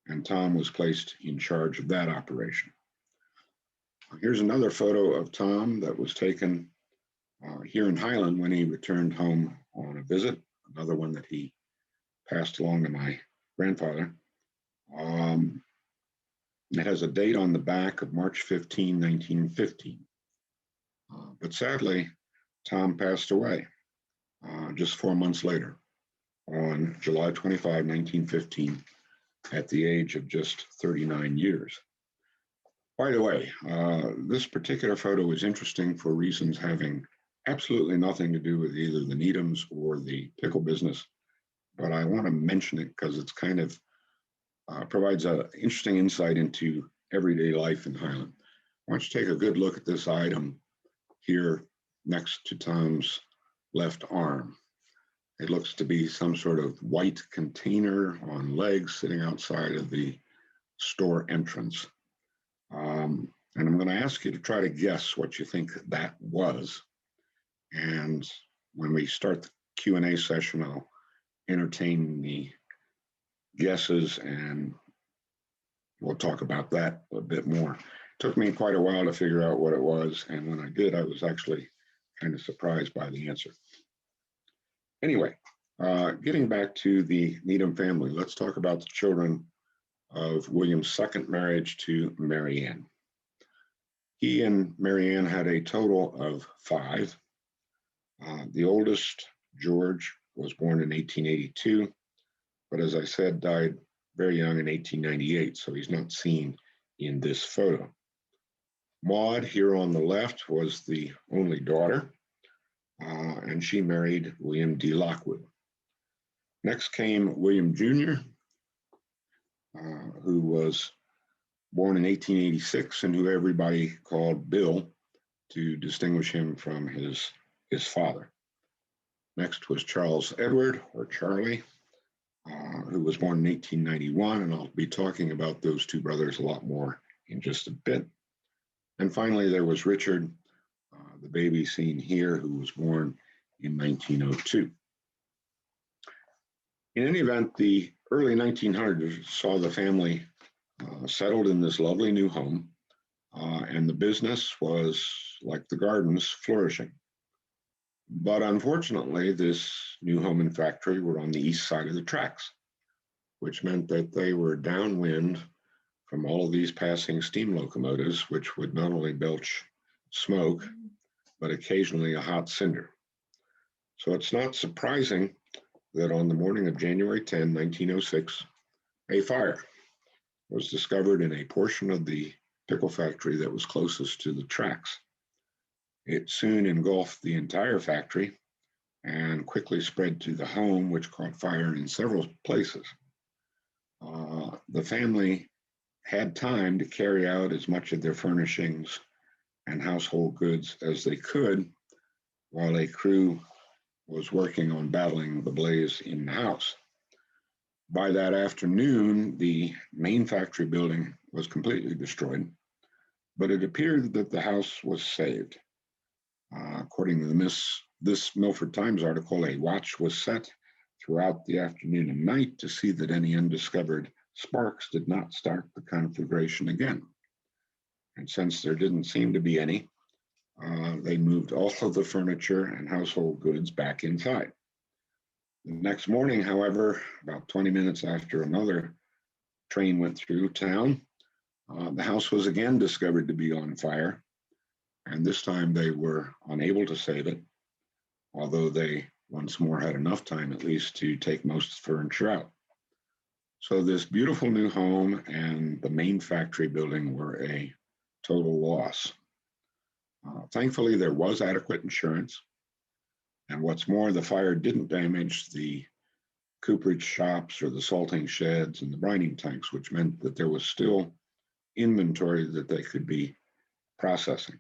Speaker 1: And Tom was placed in charge of that operation. Here's another photo of Tom that was taken here in Highland when he returned home on a visit, another one that he passed along to my grandfather. It has a date on the back of March 15, 1915. But sadly, Tom passed away just 4 months later on July 25, 1915, at the age of just 39 years. By the way, this particular photo is interesting for reasons having absolutely nothing to do with either the Needhams or the pickle business, but I want to mention it because it's kind of provides an interesting insight into everyday life in Highland. Why don't you take a good look at this item here next to Tom's left arm. It looks to be some sort of white container on legs sitting outside of the store entrance. And I'm going to ask you to try to guess what you think that was. And when we start the Q&A session, I'll entertain the guesses and we'll talk about that a bit more. It took me quite a while to figure out what it was. And when I did, I was actually kind of surprised by the answer. Anyway, getting back to the Needham family, let's talk about the children of William's second marriage to Marianne. He and Marianne had a total of 5. The oldest, George, was born in 1882, but as I said, died very young in 1898, so he's not seen in this photo. Maud, here on the left, was the only daughter, and she married William D. Lockwood. Next came William Jr., who was born in 1886 and who everybody called Bill to distinguish him from his father. Next was Charles Edward, or Charlie, who was born in 1891, and I'll be talking about those two brothers a lot more in just a bit. And finally, there was Richard, the baby seen here, who was born in 1902. In any event, the early 1900s saw the family settled in this lovely new home, and the business was, like the gardens, flourishing. But unfortunately, this new home and factory were on the east side of the tracks, which meant that they were downwind from all of these passing steam locomotives, which would not only belch smoke, but occasionally a hot cinder. So it's not surprising that on the morning of January 10, 1906, a fire was discovered in a portion of the pickle factory that was closest to the tracks. It soon engulfed the entire factory, and quickly spread to the home, which caught fire in several places. The family had time to carry out as much of their furnishings and household goods as they could while a crew was working on battling the blaze in the house. By that afternoon, the main factory building was completely destroyed, but it appeared that the house was saved. According to this Milford Times article, a watch was set throughout the afternoon and night to see that any undiscovered sparks did not start the conflagration again. And since there didn't seem to be any, they moved all of the furniture and household goods back inside. The next morning, however, about 20 minutes after another train went through town, the house was again discovered to be on fire, and this time they were unable to save it, although they once more had enough time at least to take most furniture out. So this beautiful new home and the main factory building were a total loss. Thankfully, there was adequate insurance. And what's more, the fire didn't damage the cooperage shops or the salting sheds and the brining tanks, which meant that there was still inventory that they could be processing.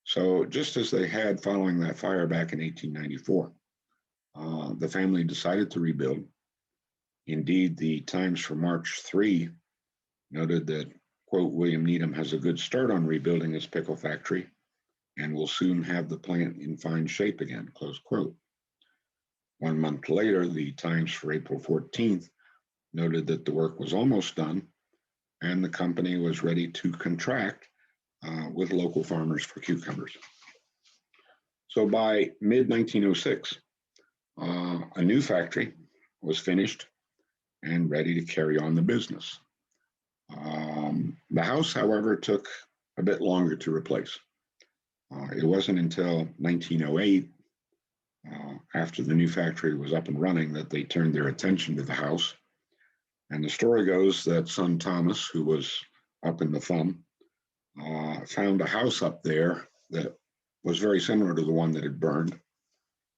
Speaker 1: So just as they had following that fire back in 1894, the family decided to rebuild. Indeed, the Times for March 3 noted that, quote, William Needham has a good start on rebuilding his pickle factory and will soon have the plant in fine shape again, close quote. 1 month later, the Times for April 14th noted that the work was almost done and the company was ready to contract with local farmers for cucumbers. So by mid-1906, a new factory was finished and ready to carry on the business. The house, however, took a bit longer to replace. It wasn't until 1908, after the new factory was up and running, that they turned their attention to the house. And the story goes that son Thomas, who was up in the thumb, found a house up there that was very similar to the one that had burned.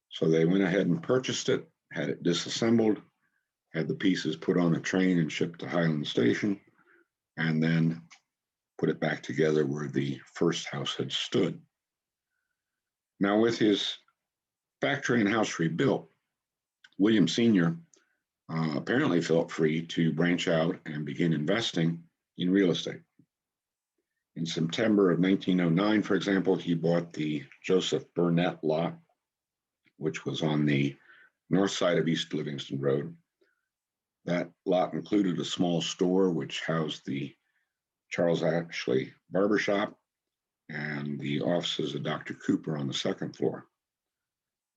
Speaker 1: So they went ahead and purchased it, had it disassembled, had the pieces put on a train and shipped to Highland Station, and then put it back together where the first house had stood. Now, with his factory and house rebuilt, William Sr. Apparently felt free to branch out and begin investing in real estate. In September of 1909, for example, he bought the Joseph Burnett lot, which was on the north side of East Livingston Road. That lot included a small store which housed the Charles Ashley Barber Shop and the offices of Dr. Cooper on the second floor.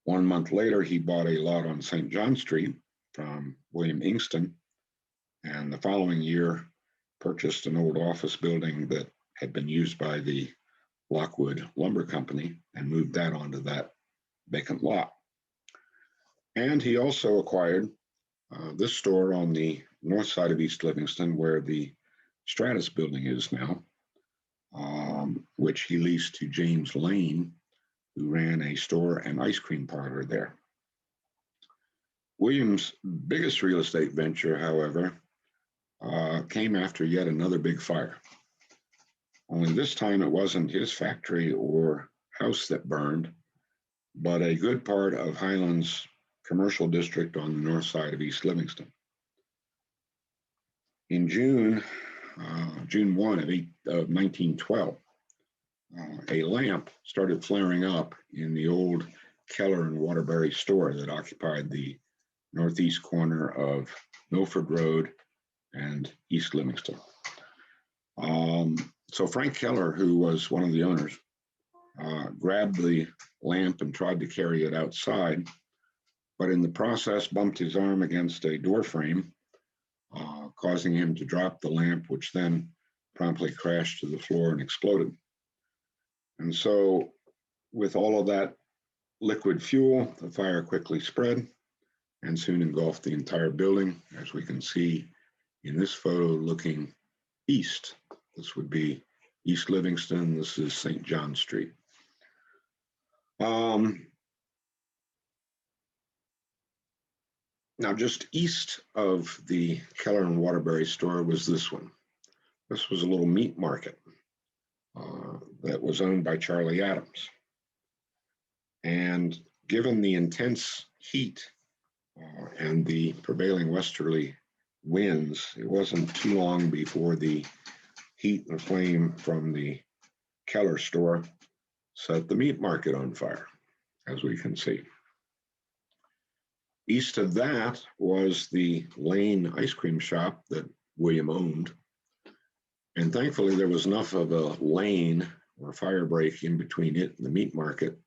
Speaker 1: 1 month later, he bought a lot on St. John Street from William Ingston, and the following year purchased an old office building that had been used by the Lockwood Lumber Company and moved that onto that vacant lot. And he also acquired this store on the north side of East Livingston, where the Stratus building is now, which he leased to James Lane, who ran a store and ice cream parlor there. William's biggest real estate venture, however, came after yet another big fire. Only this time it wasn't his factory or house that burned, but a good part of Highland's commercial district on the north side of East Livingston. In June 1 of 1912, a lamp started flaring up in the old Keller and Waterbury store that occupied the northeast corner of Milford Road and East Livingston. So Frank Keller, who was one of the owners, grabbed the lamp and tried to carry it outside, but in the process bumped his arm against a door frame, causing him to drop the lamp, which then promptly crashed to the floor and exploded. And so with all of that liquid fuel, the fire quickly spread and soon engulfed the entire building, as we can see in this photo looking east. This would be East Livingston. This is St. John Street. Now, just east of the Keller and Waterbury store was this one. This was a little meat market that was owned by Charlie Adams. And given the intense heat and the prevailing westerly winds, it wasn't too long before the heat and flame from the Keller store set the meat market on fire, as we can see. East of that was the Lane ice cream shop that William owned. And thankfully, there was enough of a lane or fire break in between it and the meat market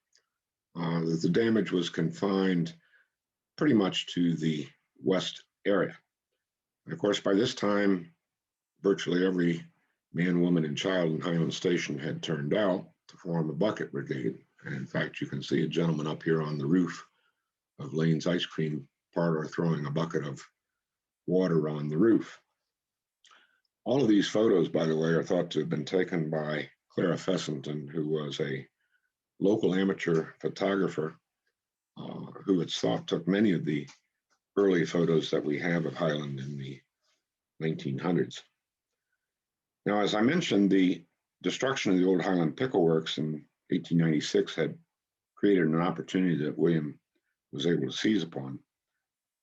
Speaker 1: that the damage was confined pretty much to the west area. And of course, by this time, virtually every man, woman, and child in Highland Station had turned out to form a bucket brigade. And in fact, you can see a gentleman up here on the roof of Lane's ice cream parlor throwing a bucket of water on the roof. All of these photos, by the way, are thought to have been taken by Clara Fessenden, who was a local amateur photographer who it's thought took many of the early photos that we have of Highland in the 1900s. Now, as I mentioned, the destruction of the old Highland Pickle Works in 1896 had created an opportunity that William was able to seize upon.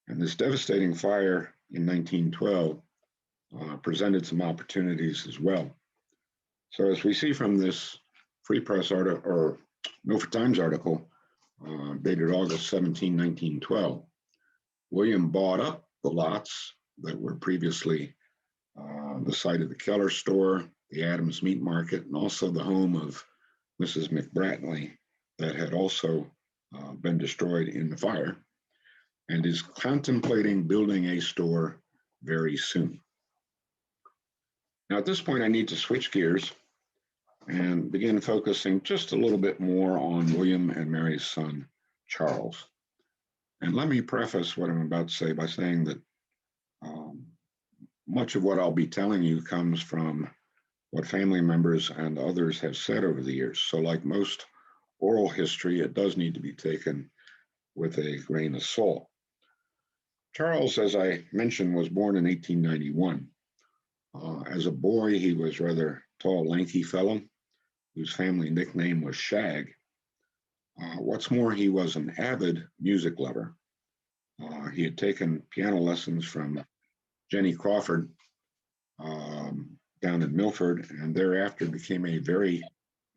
Speaker 1: And this devastating fire in 1912 presented some opportunities as well. So as we see from this Free Press article, or Milford Times article, dated August 17, 1912, William bought up the lots that were previously the site of the Keller store, the Adams Meat Market, and also the home of Mrs. McBrattley that had also been destroyed in the fire, and is contemplating building a store very soon. Now, at this point, I need to switch gears and begin focusing just a little bit more on William and Mary's son, Charles. And let me preface what I'm about to say by saying that much of what I'll be telling you comes from what family members and others have said over the years. So like most oral history, it does need to be taken with a grain of salt. Charles, as I mentioned, was born in 1891. As a boy, he was a rather tall, lanky fellow whose family nickname was Shag. What's more, he was an avid music lover. He had taken piano lessons from Jenny Crawford down in Milford, and thereafter became a very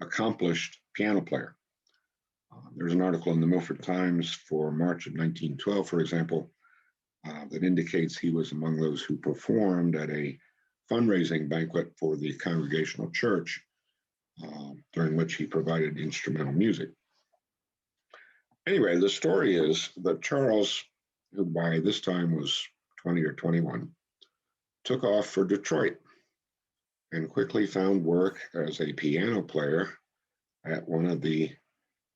Speaker 1: accomplished piano player. There's an article in the Milford Times for March of 1912, for example, that indicates he was among those who performed at a fundraising banquet for the Congregational Church, during which he provided instrumental music. Anyway, the story is that Charles, who by this time was 20 or 21, took off for Detroit and quickly found work as a piano player at one of the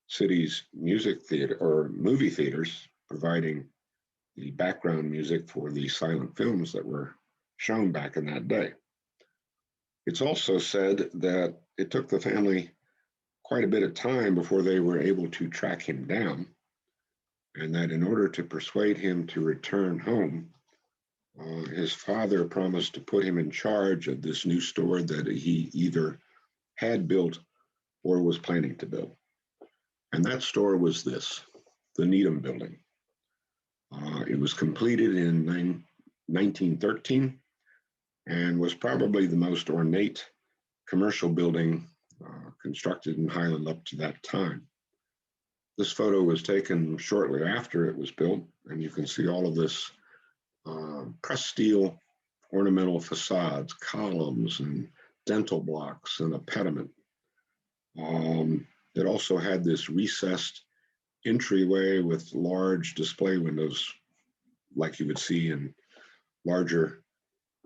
Speaker 1: city's music theater or movie theaters, providing the background music for the silent films that were shown back in that day. It's also said that it took the family quite a bit of time before they were able to track him down, and that in order to persuade him to return home, his father promised to put him in charge of this new store that he either had built or was planning to build. And that store was this, the Needham Building. It was completed in 1913 and was probably the most ornate commercial building constructed in Highland up to that time. This photo was taken shortly after it was built, and you can see all of this pressed steel ornamental facades, columns, and dental blocks, and a pediment. It also had this recessed entryway with large display windows like you would see in larger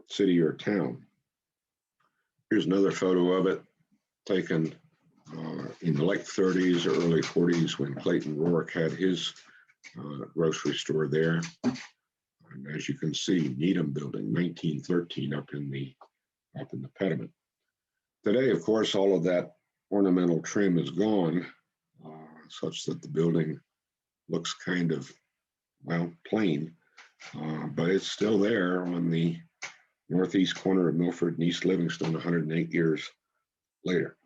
Speaker 1: city or town. Here's another photo of it taken in the late 30s or early 40s when Clayton Rourke had his grocery store there. And as you can see, Needham Building, 1913, up in the pediment. Today, of course, all of that ornamental trim is gone, such that the building looks kind of, well, plain. but it's still there on the northeast corner of Milford and East Livingston 108 years later.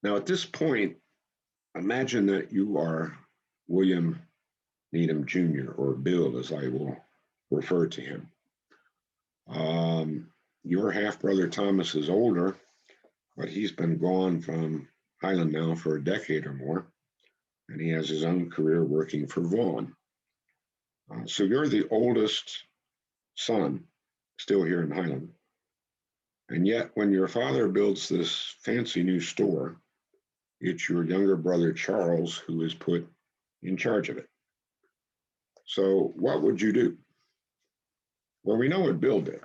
Speaker 1: Now, at this point, imagine that you are William Needham Jr., or Bill, as I will refer to him. Your half-brother Thomas is older, but he's been gone from Highland now for a decade or more, and he has his own career working for Vaughan. So you're the oldest son still here in Highland. And yet when your father builds this fancy new store, it's your younger brother Charles who is put in charge of it. So what would you do? Well, we know what Bill did.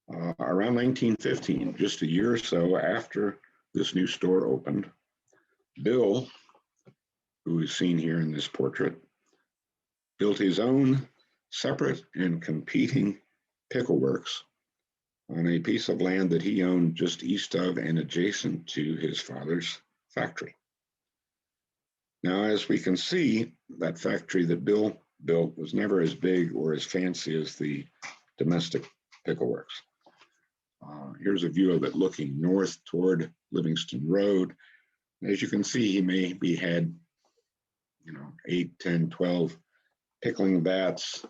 Speaker 1: Around 1915, just a year or so after this new store opened, Bill, who is seen here in this portrait, built his own separate and competing pickle works on a piece of land that he owned just east of and adjacent to his father's factory. Now, as we can see, that factory that Bill built was never as big or as fancy as the Domestic Pickle Works. Here's a view of it looking north toward Livingston Road. As you can see, he maybe had, 8, 10, 12 pickling vats,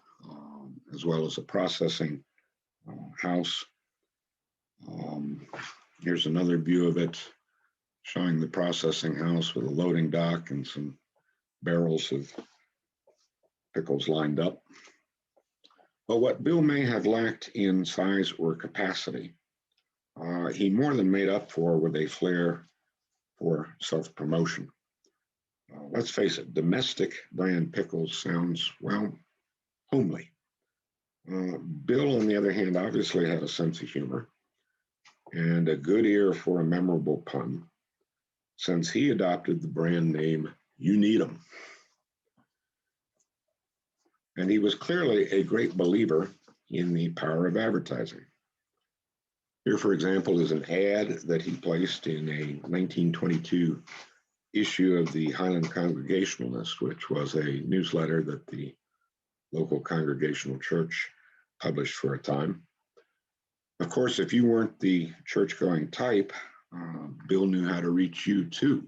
Speaker 1: as well as a processing house. Here's another view of it showing the processing house with a loading dock and some barrels of pickles lined up. But what Bill may have lacked in size or capacity, he more than made up for with a flair for self-promotion. Let's face it, domestic brand pickles sounds, well, homely. Bill, on the other hand, obviously had a sense of humor and a good ear for a memorable pun, since he adopted the brand name Needham. And he was clearly a great believer in the power of advertising. Here, for example, is an ad that he placed in a 1922 issue of the Highland Congregationalist, which was a newsletter that the local Congregational church published for a time. Of course, if you weren't the church-going type, Bill knew how to reach you too.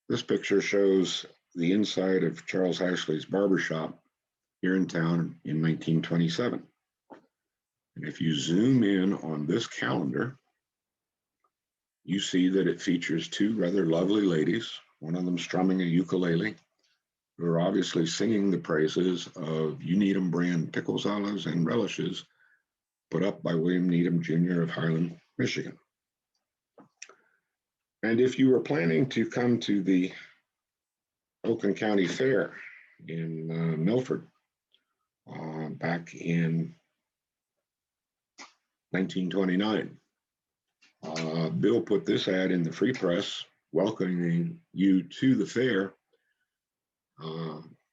Speaker 1: This picture shows the inside of Charles Ashley's barber shop here in town in 1927. And if you zoom in on this calendar, you see that it features two rather lovely ladies, one of them strumming a ukulele, who are obviously singing the praises of Needham brand pickles, olives, and relishes put up by William Needham Jr. of Highland, Michigan. And if you were planning to come to the Oakland County Fair in Milford back in 1929, Bill put this ad in the Free Press welcoming you to the fair.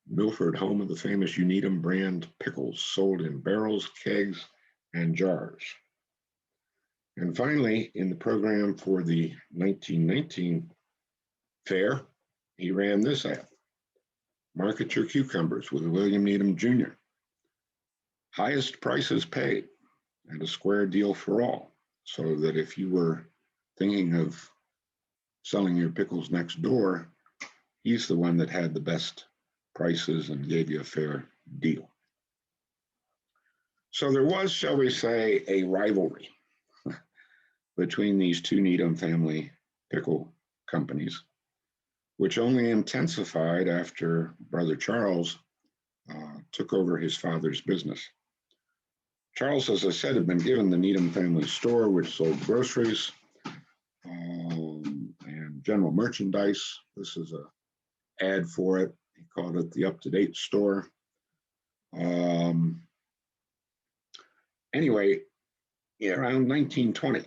Speaker 1: Milford, home of the famous Needham brand pickles, sold in barrels, kegs, and jars. And finally, in the program for the 1919 fair, he ran this ad: market your cucumbers with William Needham Jr. Highest prices paid and a square deal for all, so that if you were thinking of selling your pickles next door, he's the one that had the best prices and gave you a fair deal. So there was, shall we say, a rivalry between these two Needham family pickle companies, which only intensified after Brother Charles took over his father's business. Charles, as I said, had been given the Needham family store, which sold groceries and general merchandise. This is an ad for it. He called it the Up-to-Date Store. Anyway, around 1920,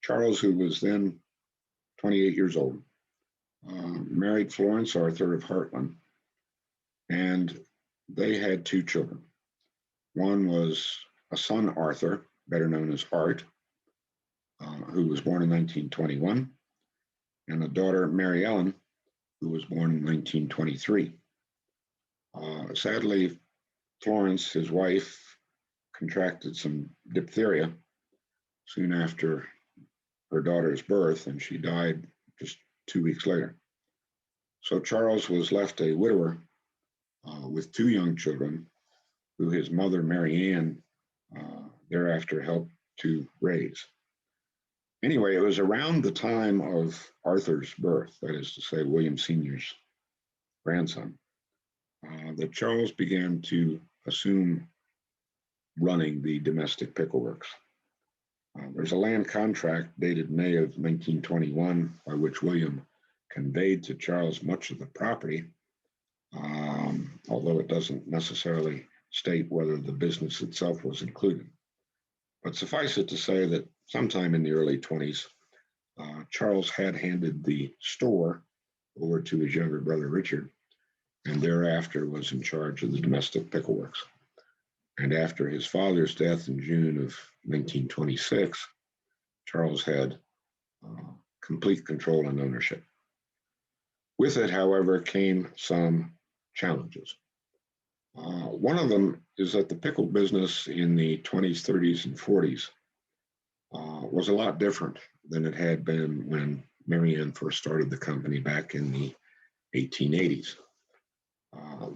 Speaker 1: Charles, who was then 28 years old, married Florence Arthur of Heartland, and they had two children. One was a son, Arthur, better known as Art, who was born in 1921, and a daughter, Marianne, who was born in 1923. Sadly, Florence, his wife, contracted some diphtheria soon after her daughter's birth, and she died just 2 weeks later. So Charles was left a widower with two young children, who his mother, Marianne, thereafter helped to raise. Anyway, it was around the time of Arthur's birth, that is to say, William Sr.'s grandson, that Charles began to assume running the Domestic Pickle Works. There's a land contract dated May of 1921 by which William conveyed to Charles much of the property, although it doesn't necessarily state whether the business itself was included. But suffice it to say that sometime in the early 20s, Charles had handed the store over to his younger brother, Richard, and thereafter was in charge of the Domestic Pickle Works. And after his father's death in June of 1926, Charles had complete control and ownership. With it, however, came some challenges. One of them is that the pickle business in the 20s, 30s, and 40s was a lot different than it had been when Marianne first started the company back in the 1880s.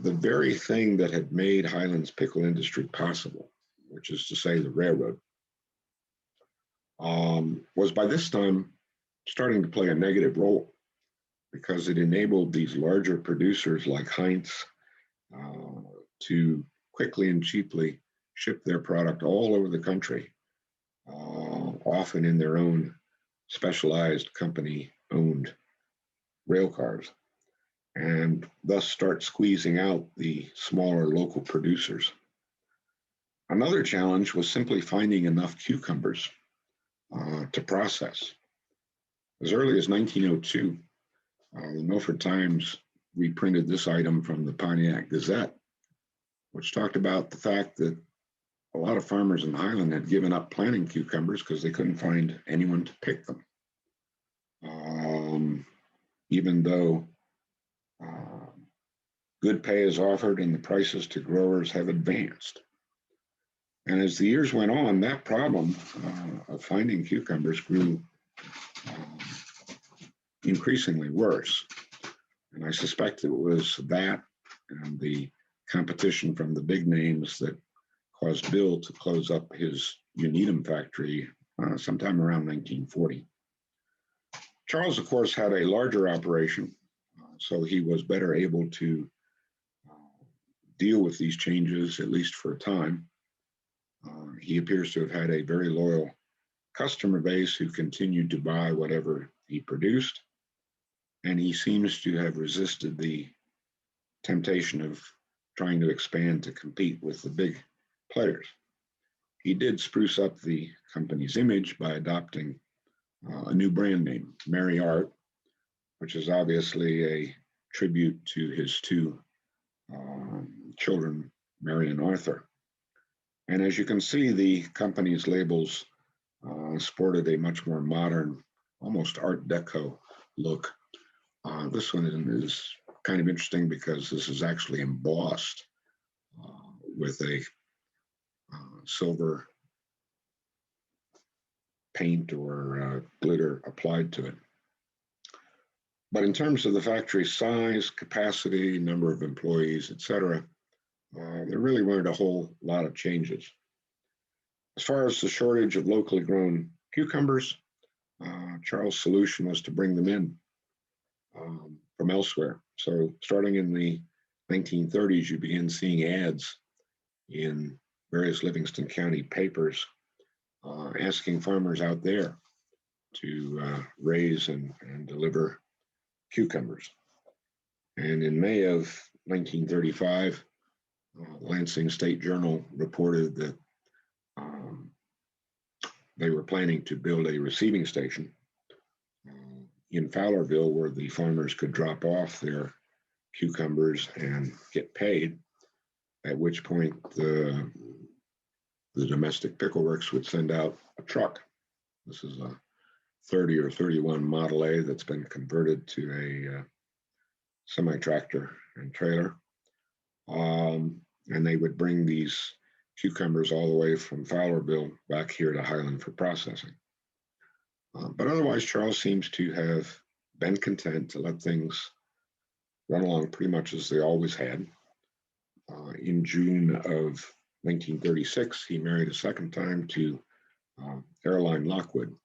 Speaker 1: The very thing that had made Highland's pickle industry possible, which is to say the railroad, was by this time starting to play a negative role, because it enabled these larger producers like Heinz to quickly and cheaply ship their product all over the country, often in their own specialized company-owned rail cars, and thus start squeezing out the smaller local producers. Another challenge was simply finding enough cucumbers to process. As early as 1902, the Milford Times reprinted this item from the Pontiac Gazette, which talked about the fact that a lot of farmers in Highland had given up planting cucumbers because they couldn't find anyone to pick them, even though good pay is offered and the prices to growers have advanced. And as the years went on, that problem of finding cucumbers grew increasingly worse. And I suspect it was that and the competition from the big names that caused Bill to close up his Needham factory sometime around 1940. Charles, of course, had a larger operation, so he was better able to deal with these changes, at least for a time. He appears to have had a very loyal customer base who continued to buy whatever he produced, and he seems to have resisted the temptation of trying to expand to compete with the big players. He did spruce up the company's image by adopting a new brand name, Mary Art, which is obviously a tribute to his two children, Mary and Arthur. And as you can see, the company's labels sported a much more modern, almost Art Deco look. This one is kind of interesting because this is actually embossed with a silver paint or glitter applied to it. But in terms of the factory size, capacity, number of employees, etc., there really weren't a whole lot of changes. As far as the shortage of locally grown cucumbers, Charles' solution was to bring them in from elsewhere. So starting in the 1930s, you begin seeing ads in various Livingston County papers asking farmers out there to raise and deliver cucumbers. And in May of 1935, Lansing State Journal reported that they were planning to build a receiving station in Fowlerville where the farmers could drop off their cucumbers and get paid, at which point the Domestic Pickle Works would send out a truck. This is a 30 or 31 Model A that's been converted to a semi-tractor and trailer. And they would bring these cucumbers all the way from Fowlerville back here to Highland for processing. But otherwise, Charles seems to have been content to let things run along pretty much as they always had. In June of 1936, he married a second time to Caroline Lockwood,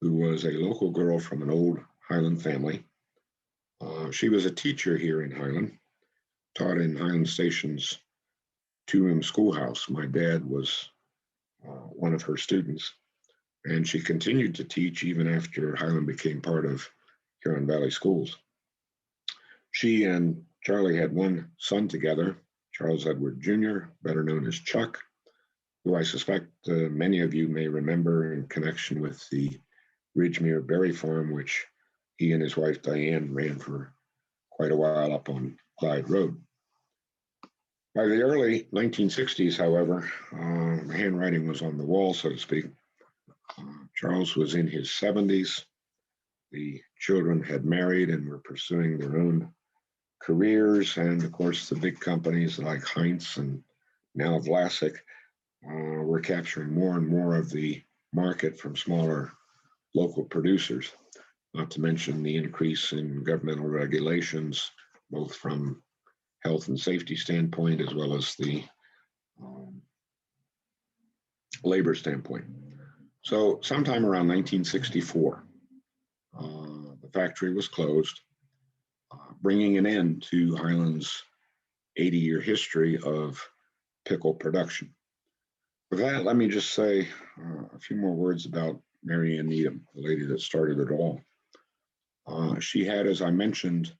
Speaker 1: who was a local girl from an old Highland family. She was a teacher here in Highland, taught in Highland Station's two-room schoolhouse. My dad was one of her students, and she continued to teach even after Highland became part of Huron Valley Schools. She and Charlie had one son together, Charles Edward Jr., better known as Chuck, who I suspect many of you may remember in connection with the Ridgemere Berry Farm, which he and his wife Diane ran for quite a while up on Clyde Road. By the early 1960s, however, the handwriting was on the wall, so to speak. Charles was in his 70s. The children had married and were pursuing their own careers, and of course, the big companies like Heinz and now Vlasic were capturing more and more of the market from smaller local producers, not to mention the increase in governmental regulations, both from health and safety standpoint, as well as the labor standpoint. So sometime around 1964, the factory was closed, bringing an end to Highland's 80-year history of pickle production. With that, let me just say a few more words about Marianne Needham, the lady that started it all. She had, as I mentioned,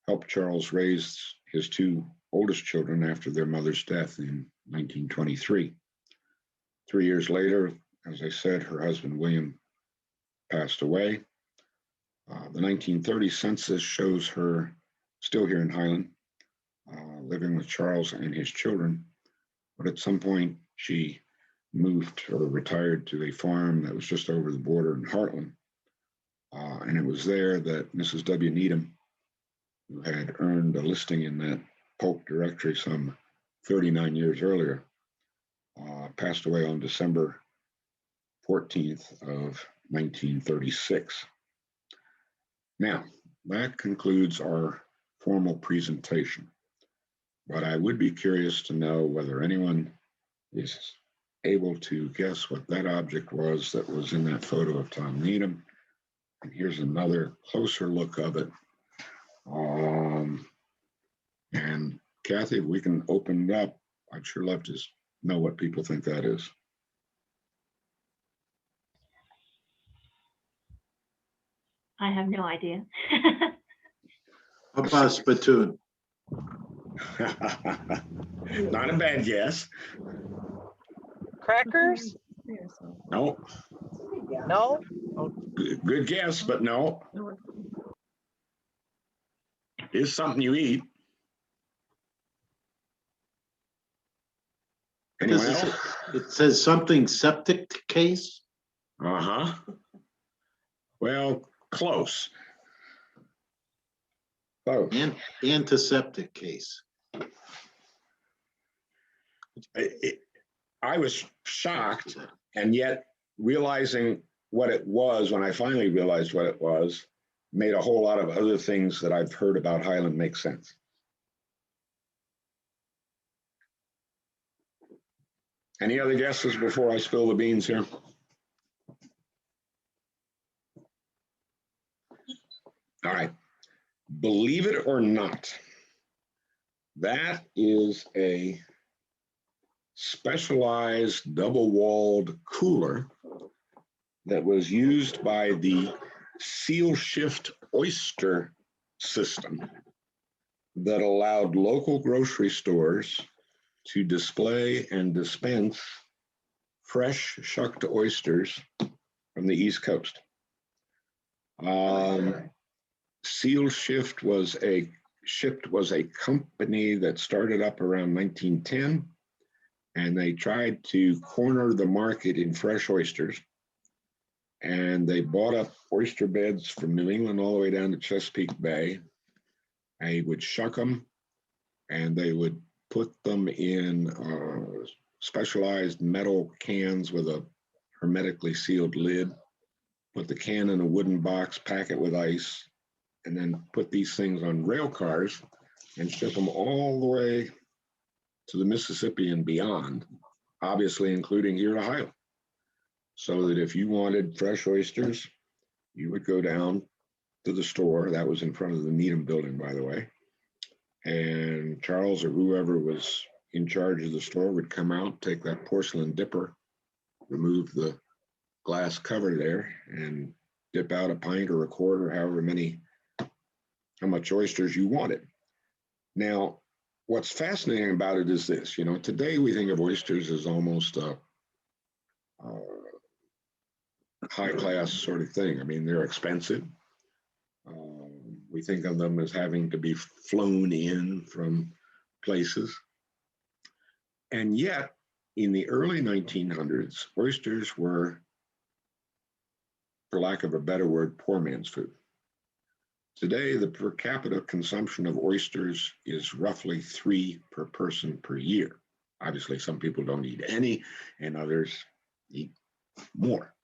Speaker 1: helped Charles raise his two oldest children after their mother's death in 1923. 3 years later, as I said, her husband William passed away. The 1930 census shows her still here in Highland, living with Charles and his children. But at some point, she moved or retired to a farm that was just over the border in Heartland. And it was there that Mrs. W. Needham, who had earned a listing in that Polk directory some 39 years earlier, passed away on December 14th of 1936. Now, that concludes our formal presentation, but I would be curious to know whether anyone is able to guess what that object was that was in that photo of Tom Needham. And here's another closer look of it. And Kathy, if we can open it up, I'd sure love to know what people think that is.
Speaker 2: I have no idea.
Speaker 3: How about a spittoon?
Speaker 1: Not a bad guess.
Speaker 4: Crackers?
Speaker 1: No.
Speaker 4: No?
Speaker 1: Good guess, but no. It's something you eat. Anyone else?
Speaker 3: It says something septic case.
Speaker 1: Uh-huh. Well, close. Close.
Speaker 3: Antiseptic case.
Speaker 1: I was shocked, and yet realizing what it was, when I finally realized what it was, made a whole lot of other things that I've heard about Highland make sense. Any other guesses before I spill the beans here? All right. Believe it or not, that is a specialized double-walled cooler that was used by the seal shift oyster system that allowed local grocery stores to display and dispense fresh shucked oysters from the East Coast. Seal Shift was a company that started up around 1910, and they tried to corner the market in fresh oysters. And they bought up oyster beds from New England all the way down to Chesapeake Bay. They would shuck them and they would put them in specialized metal cans with a hermetically sealed lid, put the can in a wooden box, pack it with ice, and then put these things on rail cars and ship them all the way to the Mississippi and beyond, obviously including here to Highland. So that if you wanted fresh oysters, you would go down to the store. That was in front of the Needham Building, by the way. And Charles or whoever was in charge of the store would come out, take that porcelain dipper, remove the glass cover there, and dip out a pint or a quart or how much oysters you wanted. Now, what's fascinating about it is this, today we think of oysters as almost a high class sort of thing. I mean, they're expensive. We think of them as having to be flown in from places. And yet, in the early 1900s, oysters were, for lack of a better word, poor man's food. Today, the per capita consumption of oysters is roughly 3 per person per year. Obviously, some people don't eat any, and others eat more.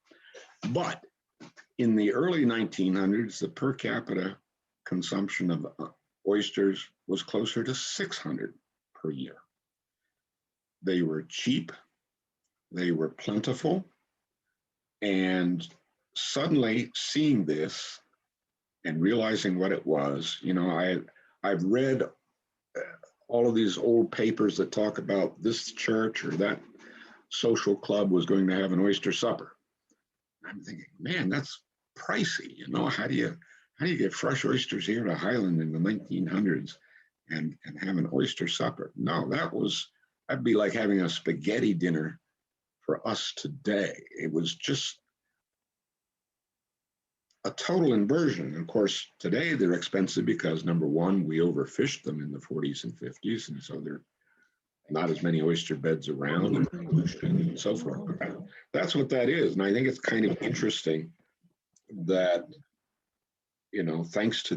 Speaker 1: But in the early 1900s, the per capita consumption of oysters was closer to 600 per year. They were cheap, they were plentiful, and suddenly seeing this and realizing what it was, I've read all of these old papers that talk about this church or that social club was going to have an oyster supper. I'm thinking, man, that's pricey. How do you get fresh oysters here to Highland in the 1900s and have an oyster supper? No, that'd be like having a spaghetti dinner for us today. It was just a total inversion. And of course, today they're expensive because, number one, we overfished them in the 40s and 50s, and so there are not as many oyster beds around and pollution and so forth. But that's what that is. And I think it's kind of interesting that, thanks to the